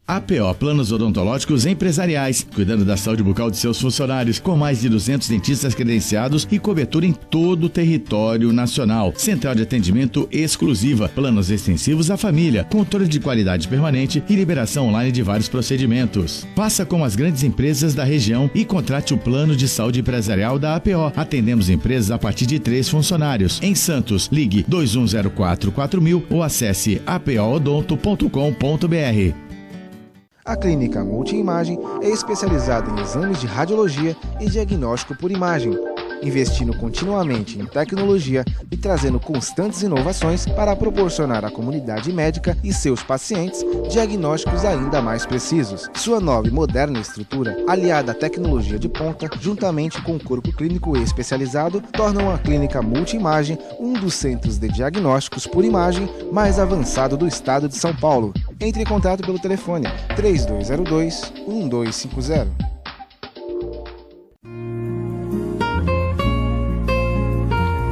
APO Planos Odontológicos Empresariais, cuidando da saúde bucal de seus funcionários, com mais de 200 dentistas credenciados e cobertura em todo o território nacional. Central de atendimento exclusiva, planos extensivos à família, controle de qualidade permanente e liberação online de vários procedimentos. Faça como as grandes empresas da região e contrate o plano de saúde empresarial da APO. Atendemos empresas a partir de 3 funcionários. Em Santos, ligue 2104 4000 ou acesse apoodonto.com.br. A Clínica Multiimagem é especializada em exames de radiologia e diagnóstico por imagem, investindo continuamente em tecnologia e trazendo constantes inovações para proporcionar à comunidade médica e seus pacientes diagnósticos ainda mais precisos. Sua nova e moderna estrutura, aliada à tecnologia de ponta, juntamente com o corpo clínico especializado, tornam a Clínica Multiimagem um dos centros de diagnósticos por imagem mais avançado do estado de São Paulo. Entre em contato pelo telefone 3202-1250.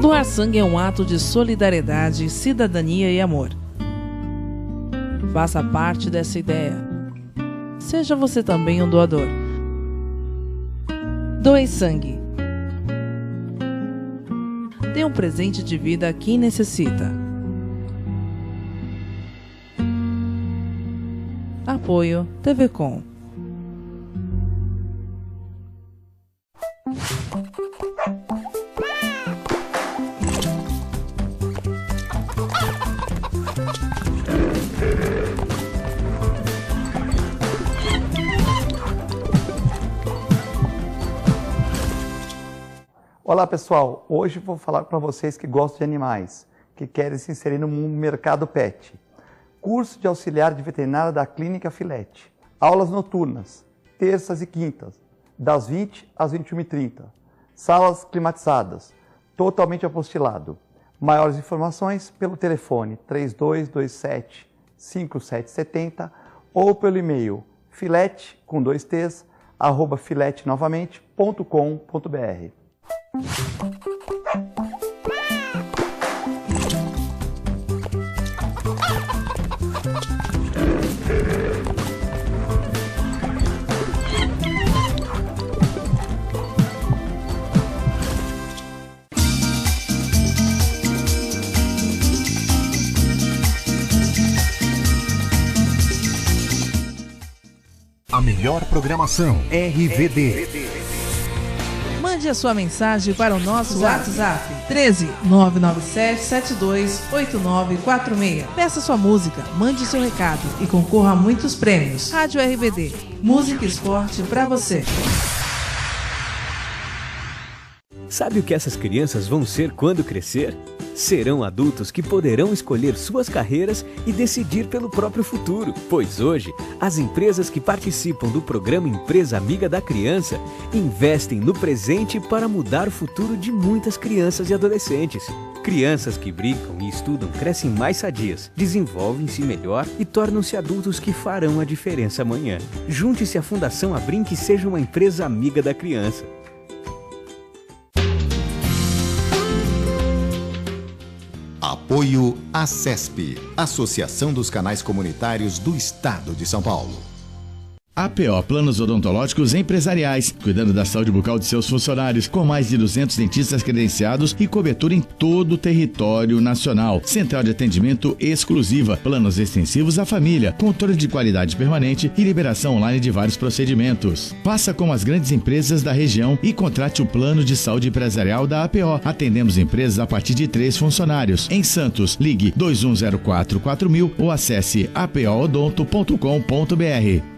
Doar sangue é um ato de solidariedade, cidadania e amor. Faça parte dessa ideia. Seja você também um doador. Doe sangue. Dê um presente de vida a quem necessita. Apoio TV Com. Olá pessoal, hoje vou falar para vocês que gostam de animais, que querem se inserir no mercado pet. Curso de auxiliar de veterinária da Clínica Filete. Aulas noturnas, terças e quintas, das 20 às 21h30. Salas climatizadas, totalmente apostilado. Maiores informações pelo telefone 3227-5770 ou pelo e-mail filete, com 2 T's, @filetenovamente.com.br. A melhor programação RVD. Mande a sua mensagem para o nosso WhatsApp 13 997 72 8946. Peça sua música, mande seu recado e concorra a muitos prêmios. Rádio RBD, música e esporte para você. Sabe o que essas crianças vão ser quando crescer? Serão adultos que poderão escolher suas carreiras e decidir pelo próprio futuro. Pois hoje, as empresas que participam do programa Empresa Amiga da Criança investem no presente para mudar o futuro de muitas crianças e adolescentes. Crianças que brincam e estudam crescem mais sadias, desenvolvem-se melhor e tornam-se adultos que farão a diferença amanhã. Junte-se à Fundação Abrinq e seja uma empresa amiga da criança. Apoio ACESP, Associação dos Canais Comunitários do Estado de São Paulo. APO Planos Odontológicos Empresariais, cuidando da saúde bucal de seus funcionários, com mais de 200 dentistas credenciados e cobertura em todo o território nacional. Central de atendimento exclusiva, planos extensivos à família, controle de qualidade permanente e liberação online de vários procedimentos. Faça como as grandes empresas da região e contrate o plano de saúde empresarial da APO. Atendemos empresas a partir de 3 funcionários. Em Santos, ligue 2104-4000 ou acesse apoodonto.com.br.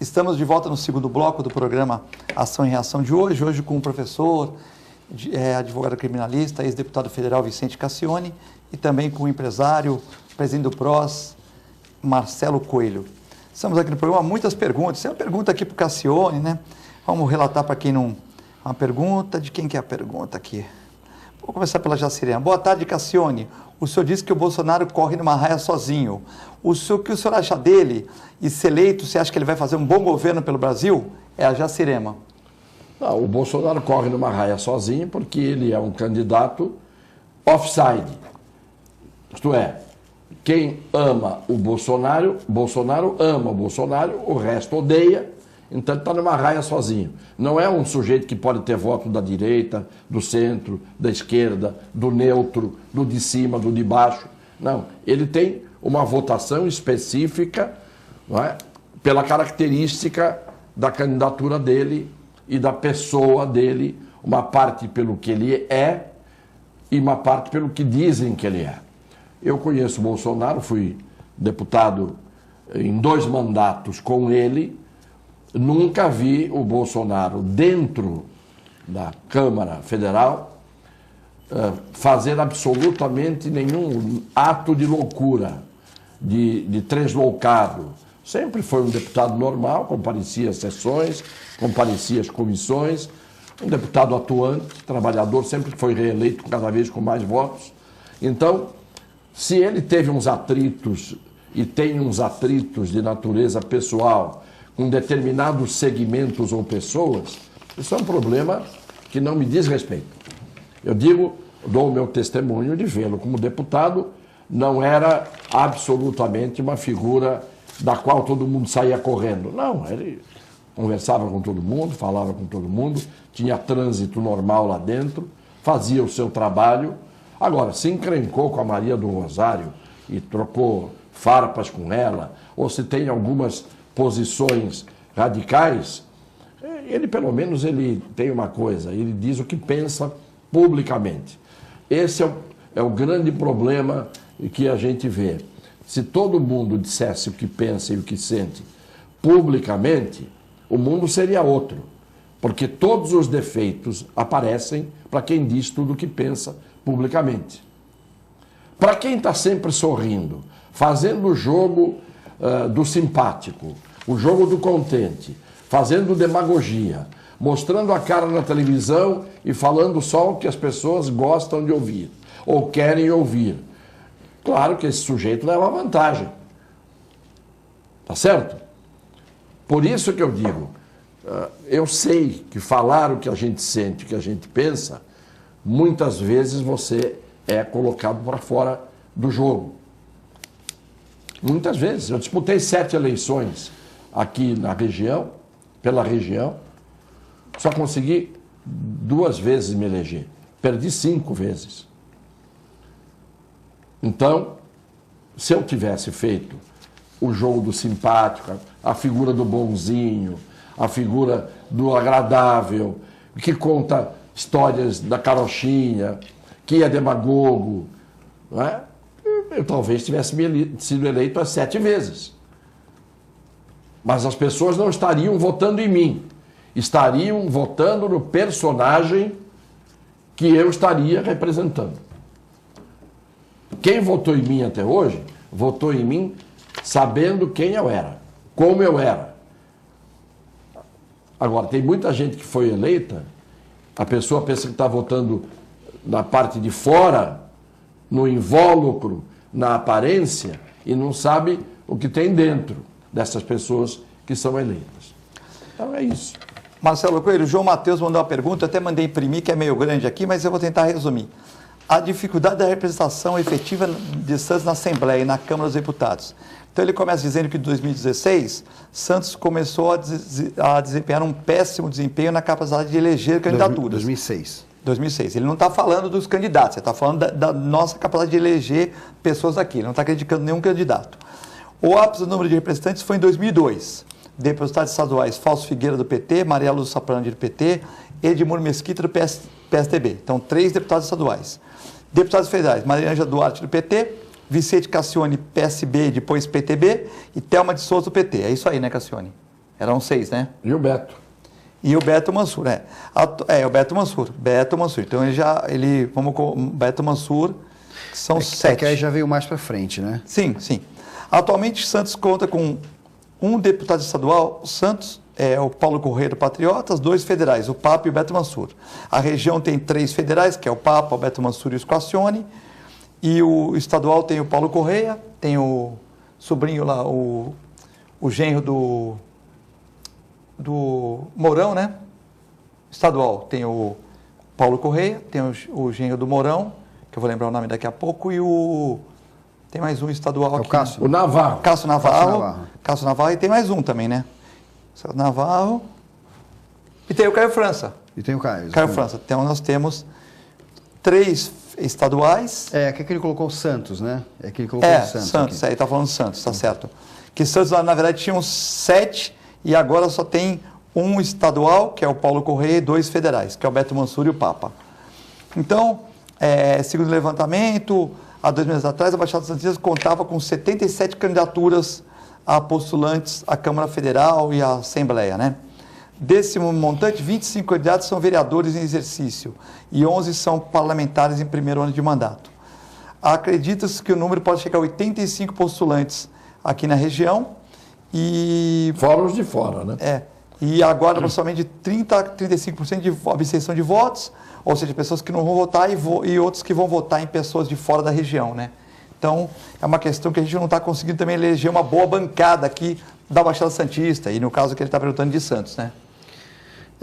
Estamos de volta no segundo bloco do programa Ação e Reação de hoje com o professor, advogado criminalista, ex-deputado federal Vicente Cassione e também com o empresário, presidente do PROS, Marcelo Coelho. Estamos aqui no programa, muitas perguntas. Tem uma pergunta aqui para o Cassione, né? Vamos relatar para quem não... Uma pergunta, de quem que é a pergunta aqui? Vou começar pela Jacirena. Boa tarde, Cassione. O senhor disse que o Bolsonaro corre numa raia sozinho. O que o senhor acha dele? E se eleito, você acha que ele vai fazer um bom governo pelo Brasil? É a Jacirema. Não, o Bolsonaro corre numa raia sozinho porque ele é um candidato offside. Isto é, quem ama o Bolsonaro ama o Bolsonaro, o resto odeia, então ele está numa raia sozinho. Não é um sujeito que pode ter voto da direita, do centro, da esquerda, do neutro, do de cima, do de baixo. Não, ele tem uma votação específica, não é? Pela característica da candidatura dele e da pessoa dele, uma parte pelo que ele é e uma parte pelo que dizem que ele é. Eu conheço o Bolsonaro, fui deputado em 2 mandatos com ele, nunca vi o Bolsonaro dentro da Câmara Federal fazer absolutamente nenhum ato de loucura, de tresloucado. Sempre foi um deputado normal, comparecia às sessões, comparecia às comissões, um deputado atuante, trabalhador, sempre foi reeleito cada vez com mais votos. Então, se ele teve uns atritos e tem uns atritos de natureza pessoal com determinados segmentos ou pessoas, isso é um problema que não me diz respeito. Eu dou o meu testemunho de vê-lo como deputado, não era absolutamente uma figura da qual todo mundo saía correndo. Não, ele conversava com todo mundo, falava com todo mundo, tinha trânsito normal lá dentro, fazia o seu trabalho. Agora, se encrencou com a Maria do Rosário e trocou farpas com ela, ou se tem algumas posições radicais, ele pelo menos ele tem uma coisa, ele diz o que pensa publicamente. Esse é o grande problema que a gente vê. Se todo mundo dissesse o que pensa e o que sente publicamente, o mundo seria outro, porque todos os defeitos aparecem para quem diz tudo o que pensa publicamente. Para quem está sempre sorrindo, fazendo o jogo do simpático, o jogo do contente, fazendo demagogia, mostrando a cara na televisão e falando só o que as pessoas gostam de ouvir ou querem ouvir. Claro que esse sujeito leva vantagem. Tá certo? Por isso que eu digo, eu sei que falar o que a gente sente, o que a gente pensa, muitas vezes você é colocado para fora do jogo. Muitas vezes. Eu disputei 7 eleições aqui na região, pela região, só consegui 2 vezes me eleger. Perdi 5 vezes. Então, se eu tivesse feito o jogo do simpático, a figura do bonzinho, a figura do agradável, que conta histórias da carochinha, que é demagogo, não é? Eu talvez tivesse sido eleito as 7 vezes. Mas as pessoas não estariam votando em mim, estariam votando no personagem que eu estaria representando. Quem votou em mim até hoje, votou em mim sabendo quem eu era, como eu era. Agora, tem muita gente que foi eleita, a pessoa pensa que está votando na parte de fora, no invólucro, na aparência, e não sabe o que tem dentro dessas pessoas que são eleitas. Então é isso. Marcelo Coelho, o João Matheus mandou uma pergunta, eu até mandei imprimir, que é meio grande aqui, mas eu vou tentar resumir. A dificuldade da representação efetiva de Santos na Assembleia e na Câmara dos Deputados. Então ele começa dizendo que em 2016, Santos começou a desempenhar um péssimo desempenho na capacidade de eleger candidaturas. 2006. Ele não está falando dos candidatos, ele está falando da nossa capacidade de eleger pessoas aqui, ele não está criticando nenhum candidato. O ápice do número de representantes foi em 2002. Deputados estaduais, Fausto Figueira do PT, Maria Lúcia Saprandi do PT, Edmur Mesquita do PSDB. Então, 3 deputados estaduais. Deputados federais, Maria Ângela Duarte do PT, Vicente Cassione, PSB, depois PTB, e Thelma de Souza do PT. É isso aí, né, Cassione? Eram 6, né? E o Beto? E o Beto Mansur, né? O Beto Mansur. Então, vamos com o Beto Mansur, que são 7. Que aí já veio mais para frente, né? Sim. Atualmente, Santos conta com um deputado estadual, Santos, o Paulo Correia do Patriotas, 2 federais, o Papa e o Beto Mansur. A região tem 3 federais, que é o Papa, o Beto Mansur e o Squacione. E o estadual tem o Paulo Correia, tem o sobrinho lá, o genro do Mourão, né? Estadual tem o Paulo Correia, tem o genro do Mourão, que eu vou lembrar o nome daqui a pouco, e tem mais um estadual aqui. O Cássio. O Navarro. Cássio Navarro, e tem mais um também, né? Navarro. E tem o Caio França. E tem o Caio. Caio França. Então nós temos 3 estaduais. Que ele colocou Santos, né? Que ele colocou Santos. Ele está falando Santos, tá certo. Que Santos, na verdade, tinham 7 e agora só tem um estadual, que é o Paulo Correia, e 2 federais, que é o Beto Mansur e o Papa. Então, segundo o levantamento, há 2 meses atrás, a Baixada Santista contava com 77 candidaturas a postulantes à Câmara Federal e à Assembleia, né? Desse montante, 25 candidatos são vereadores em exercício e 11 são parlamentares em primeiro ano de mandato. Acredita-se que o número pode chegar a 85 postulantes aqui na região e... Fora os de fora, né? E agora, somente 30% a 35% de abstenção de votos, ou seja, pessoas que não vão votar e outros que vão votar em pessoas de fora da região, né? Então, é uma questão que a gente não está conseguindo também eleger uma boa bancada aqui da Baixada Santista, e no caso que ele está perguntando de Santos, né?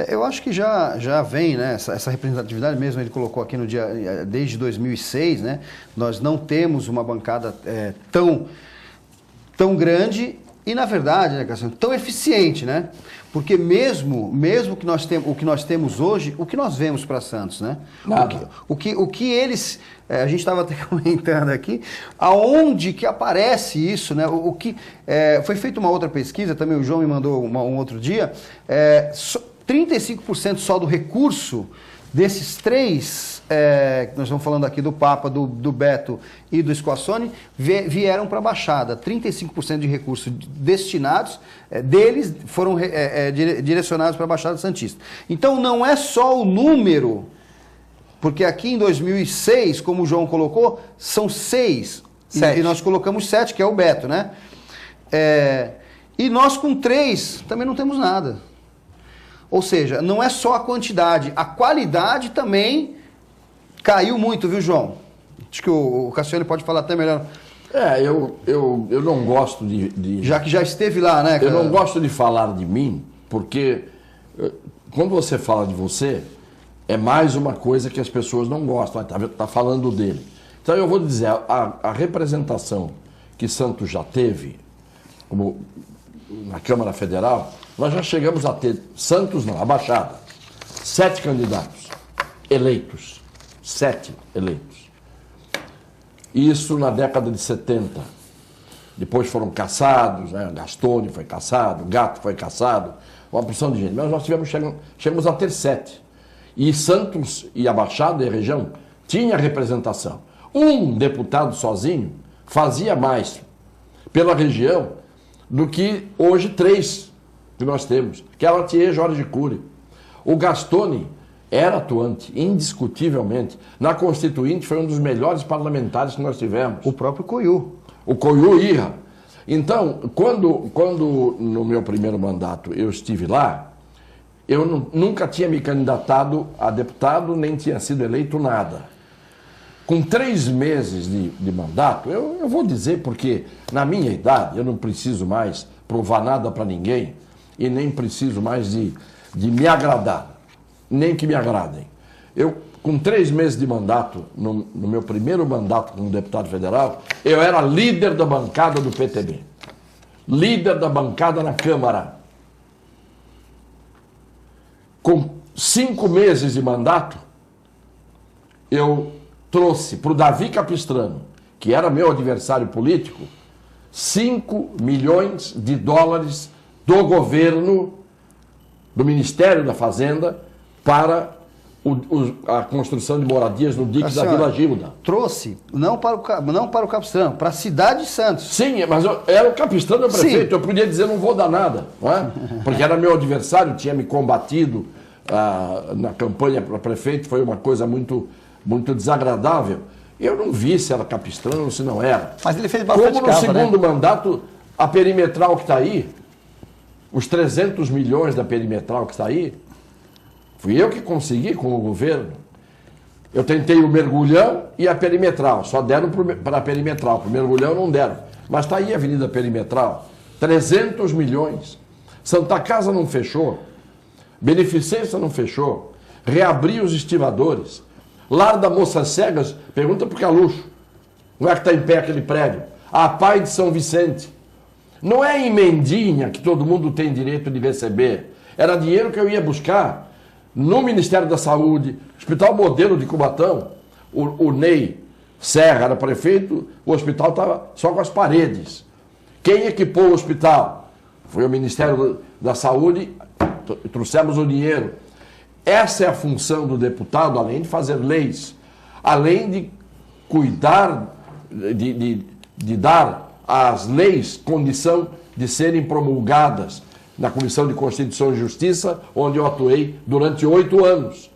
Eu acho que já vem, né, essa representatividade mesmo, ele colocou aqui no dia, desde 2006, né? Nós não temos uma bancada tão grande e, na verdade, né, Cassiano, tão eficiente, né? Porque mesmo que o que nós temos hoje, o que nós vemos para Santos, né? O que eles... a gente estava até comentando aqui, aonde que aparece isso, né? Foi feita uma outra pesquisa, também o João me mandou um outro dia, 35% só do recurso desses 3, que nós estamos falando aqui do Papa, do Beto e do Squacione, vieram para a Baixada. 35% de recursos destinados deles foram direcionados para a Baixada Santista. Então não é só o número, porque aqui em 2006, como o João colocou, são 6. E nós colocamos 7, que é o Beto, né? E nós com 3 também não temos nada. Ou seja, não é só a quantidade, a qualidade também caiu muito, viu, João? Acho que o Cassiano pode falar até melhor. Eu não gosto de... Já que já esteve lá, né? Eu não gosto de falar de mim, porque quando você fala de você, é mais uma coisa que as pessoas não gostam, tá falando dele. Então eu vou dizer, a representação que Santos já teve, como na Câmara Federal, nós já chegamos a ter, Santos não, a Baixada, 7 candidatos eleitos. 7 eleitos. Isso na década de 70. Depois foram caçados, né? Gastone foi caçado, Gato foi caçado, uma porção de gente. Mas nós chegamos a ter 7. E Santos e a Baixada e a região tinha representação. Um deputado sozinho fazia mais pela região do que hoje 3 que nós temos, que é o Atier Jorge Cury. O Gastone era atuante, indiscutivelmente. Na Constituinte foi um dos melhores parlamentares que nós tivemos. O próprio Coiú. O Coiú ia. Então, quando no meu primeiro mandato eu estive lá, eu nunca tinha me candidatado a deputado, nem tinha sido eleito nada. Com 3 meses de mandato, eu vou dizer porque, na minha idade, eu não preciso mais provar nada para ninguém. e nem preciso mais de me agradar, nem que me agradem. Eu, com 3 meses de mandato, no meu primeiro mandato como deputado federal, eu era líder da bancada do PTB, líder da bancada na Câmara. Com 5 meses de mandato, eu trouxe para o Davi Capistrano, que era meu adversário político, 5 milhões de dólares do governo, do Ministério da Fazenda, para a construção de moradias no dique da Vila Gilda. Trouxe, não para o Capistrano, para a cidade de Santos. Sim, mas era o Capistrano o prefeito, eu podia dizer não vou dar nada, não é? Porque era meu adversário, tinha me combatido na campanha para prefeito, foi uma coisa muito, muito desagradável. Eu não vi se era Capistrano ou se não era. Mas ele fez bastante Como no segundo mandato, a perimetral que está aí, os 300 milhões da perimetral que está aí, fui eu que consegui com o governo. Eu tentei o mergulhão e a perimetral, só deram para a perimetral, para o mergulhão não deram. Mas está aí a Avenida Perimetral, 300 milhões. Santa Casa não fechou, Beneficência não fechou, reabriu os estivadores. Lar da Moças Cegas, pergunta para o Caluxo, não é que está em pé aquele prédio? A Pai de São Vicente. Não é emendinha que todo mundo tem direito de receber. Era dinheiro que eu ia buscar no Ministério da Saúde, Hospital Modelo de Cubatão. O Ney Serra era prefeito, o hospital estava só com as paredes. Quem equipou o hospital? Foi o Ministério da Saúde, trouxemos o dinheiro. Essa é a função do deputado, além de fazer leis, além de cuidar, de dar às leis condição de serem promulgadas na Comissão de Constituição e Justiça, onde eu atuei durante 8 anos.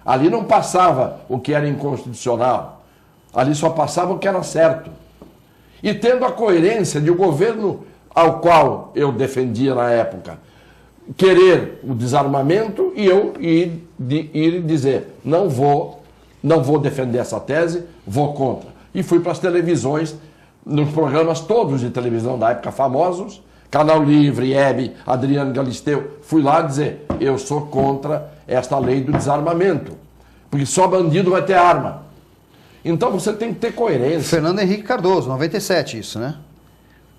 Ali não passava o que era inconstitucional, ali só passava o que era certo. E tendo a coerência de um governo ao qual eu defendia na época, querer o desarmamento e eu ir dizer, não vou defender essa tese, vou contra. E fui para as televisões, nos programas todos de televisão da época famosos, Canal Livre, Hebe, Adriano Galisteu, fui lá dizer, eu sou contra esta lei do desarmamento, porque só bandido vai ter arma. Então você tem que ter coerência. Fernando Henrique Cardoso, 97 isso, né?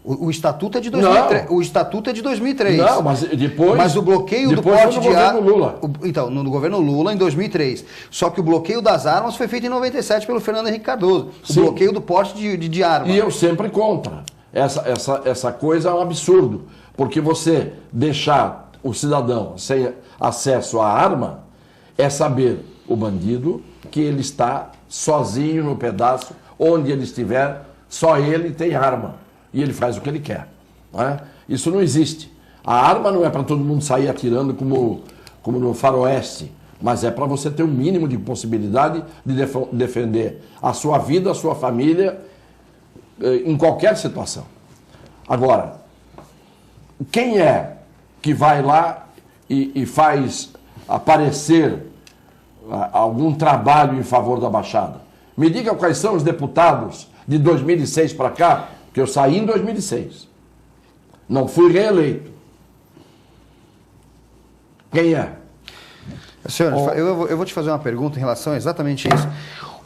O Estatuto é de 2003. O Estatuto é de 2003. Não, mas depois... Mas o bloqueio do porte de armas... no governo Lula. Então, no governo Lula, em 2003. Só que o bloqueio das armas foi feito em 97 pelo Fernando Henrique Cardoso. O bloqueio do porte de armas. E eu sempre contra. Essa coisa é um absurdo. Porque você deixar o cidadão sem acesso à arma é saber o bandido que ele está sozinho no pedaço, onde ele estiver, só ele tem arma. E ele faz o que ele quer. Não é? Isso não existe. A arma não é para todo mundo sair atirando como no faroeste, mas é para você ter um mínimo de possibilidade de defender a sua vida, a sua família, em qualquer situação. Agora, quem é que vai lá e faz aparecer algum trabalho em favor da Baixada? Me diga quais são os deputados de 2006 para cá, que eu saí em 2006. Não fui reeleito. Quem é? Senhor, eu vou te fazer uma pergunta em relação a exatamente isso.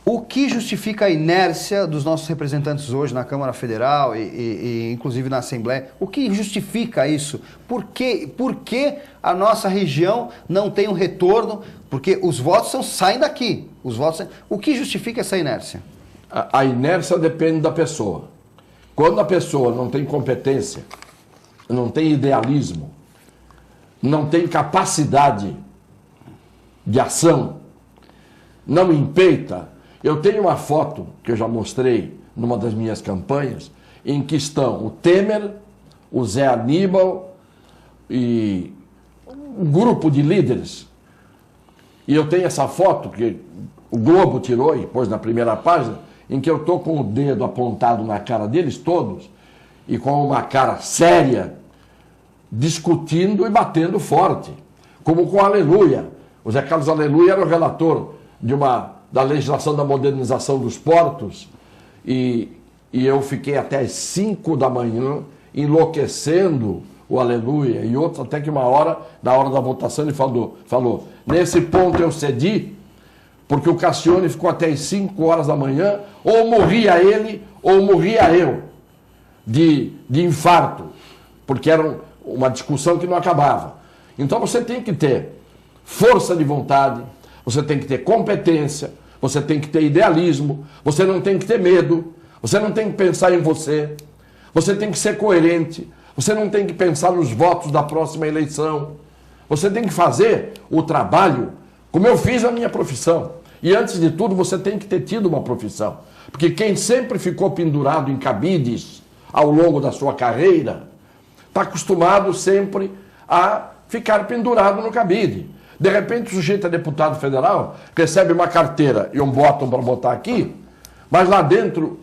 O que justifica a inércia dos nossos representantes hoje na Câmara Federal e inclusive na Assembleia? O que justifica isso? Por que a nossa região não tem um retorno? Porque os votos saem daqui. O que justifica essa inércia? A inércia depende da pessoa. Quando a pessoa não tem competência, não tem idealismo, não tem capacidade de ação, não empeita. Eu tenho uma foto que eu já mostrei numa das minhas campanhas, em que estão o Temer, o Zé Aníbal e um grupo de líderes. E eu tenho essa foto que o Globo tirou e pôs na primeira página, em que eu estou com o dedo apontado na cara deles todos e com uma cara séria, discutindo e batendo forte, como com Aleluia. O Zé Carlos Aleluia era o relator da legislação da modernização dos portos e eu fiquei até às 5 da manhã enlouquecendo o aleluia, e outros até que na hora da votação ele falou, nesse ponto eu cedi, porque o Cassione ficou até as 5 horas da manhã, ou morria ele, ou morria eu, de infarto, porque era uma discussão que não acabava. Então você tem que ter força de vontade, você tem que ter competência, você tem que ter idealismo, você não tem que ter medo, você não tem que pensar em você tem que ser coerente, você não tem que pensar nos votos da próxima eleição, você tem que fazer o trabalho como eu fiz a minha profissão. E antes de tudo, você tem que ter tido uma profissão. Porque quem sempre ficou pendurado em cabides ao longo da sua carreira, está acostumado sempre a ficar pendurado no cabide. De repente, o sujeito é deputado federal, recebe uma carteira e um botão para botar aqui, mas lá dentro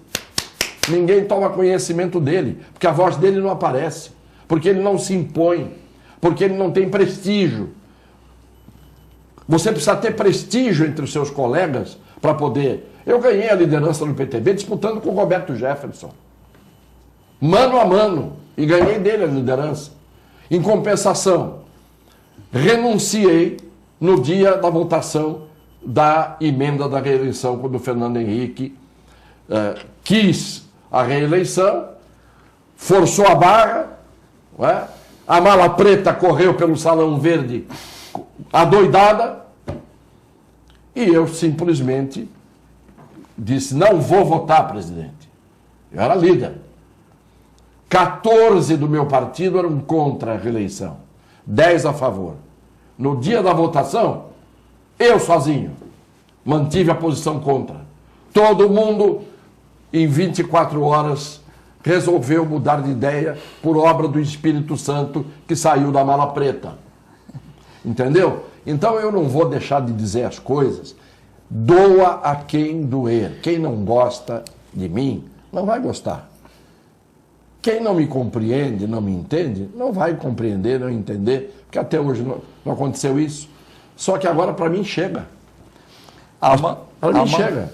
ninguém toma conhecimento dele, porque a voz dele não aparece, porque ele não se impõe, porque ele não tem prestígio. Você precisa ter prestígio entre os seus colegas para poder... Eu ganhei a liderança do PTB disputando com o Roberto Jefferson, mano a mano, e ganhei dele a liderança. Em compensação, renunciei no dia da votação da emenda da reeleição, quando o Fernando Henrique quis a reeleição, forçou a barra, não é? A mala preta correu pelo Salão Verde adoidada, e eu simplesmente disse, não vou votar, presidente. Eu era líder. 14 do meu partido eram contra a reeleição, 10 a favor. No dia da votação, eu sozinho mantive a posição contra. Todo mundo, em 24 horas, resolveu mudar de ideia por obra do Espírito Santo que saiu da mala preta. Entendeu? Então eu não vou deixar de dizer as coisas. Doa a quem doer. Quem não gosta de mim, não vai gostar. Quem não me compreende, não me entende, não vai compreender, não entender, porque até hoje não aconteceu isso. Só que agora para mim chega. Para mim chega.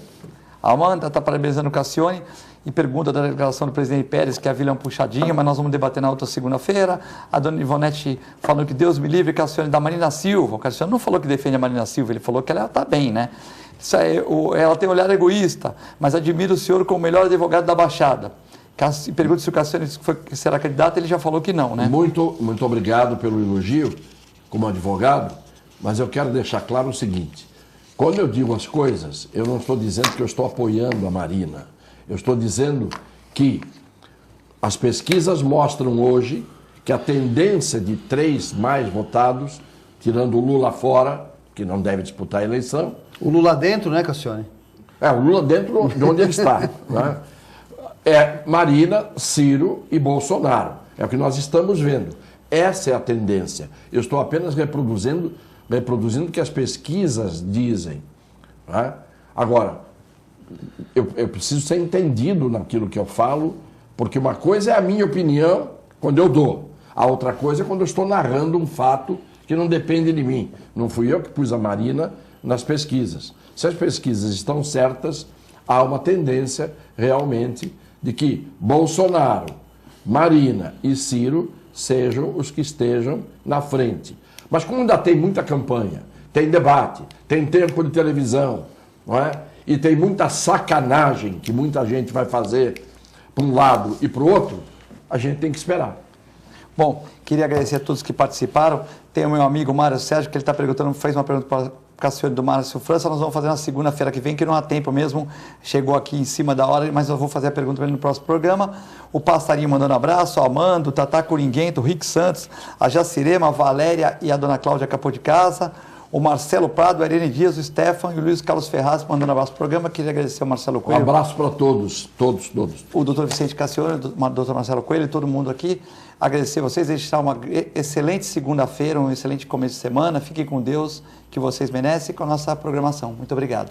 A Amanda está parabenizando o Cassione e pergunta da declaração do presidente Pérez, que a vila é um puxadinho, mas nós vamos debater na outra segunda-feira. A dona Ivonete falando que Deus me livre, Cassione, da Marina Silva. O Cassione não falou que defende a Marina Silva, ele falou que ela está bem, né? Isso aí, ela tem um olhar egoísta, mas admiro o senhor como o melhor advogado da Baixada. Pergunta se o Cassione será candidato, ele já falou que não, né? Muito obrigado pelo elogio como advogado, mas eu quero deixar claro o seguinte, quando eu digo as coisas, eu não estou dizendo que eu estou apoiando a Marina, eu estou dizendo que as pesquisas mostram hoje que a tendência de 3 mais votados, tirando o Lula fora, que não deve disputar a eleição... O Lula dentro, né, Cassione? O Lula dentro de onde ele está, né? É Marina, Ciro e Bolsonaro. É o que nós estamos vendo. Essa é a tendência. Eu estou apenas reproduzindo o que as pesquisas dizem. Né? Agora, eu preciso ser entendido naquilo que eu falo, porque uma coisa é a minha opinião quando eu dou. A outra coisa é quando eu estou narrando um fato que não depende de mim. Não fui eu que pus a Marina nas pesquisas. Se as pesquisas estão certas, há uma tendência realmente de que Bolsonaro, Marina e Ciro sejam os que estejam na frente. Mas como ainda tem muita campanha, tem debate, tem tempo de televisão, não é? E tem muita sacanagem que muita gente vai fazer para um lado e para o outro, a gente tem que esperar. Bom, queria agradecer a todos que participaram. Tem o meu amigo Mário Sérgio, que ele está perguntando, fez uma pergunta para Cassione do Márcio França, nós vamos fazer na segunda-feira que vem, que não há tempo mesmo, chegou aqui em cima da hora, mas eu vou fazer a pergunta para ele no próximo programa. O Passarinho mandando abraço, o Amando, o Tatá Coringuento, o Rick Santos, a Jacirema, a Valéria e a Dona Cláudia Capô de Casa, o Marcelo Prado, a Irene Dias, o Stefan e o Luiz Carlos Ferraz mandando abraço para o programa. Queria agradecer ao Marcelo Coelho. Um abraço para todos. O doutor Vicente Cassione, o doutor Marcelo Coelho e todo mundo aqui. Agradecer a vocês, deixar uma excelente segunda-feira, um excelente começo de semana. Fiquem com Deus, que vocês merecem, com a nossa programação. Muito obrigado.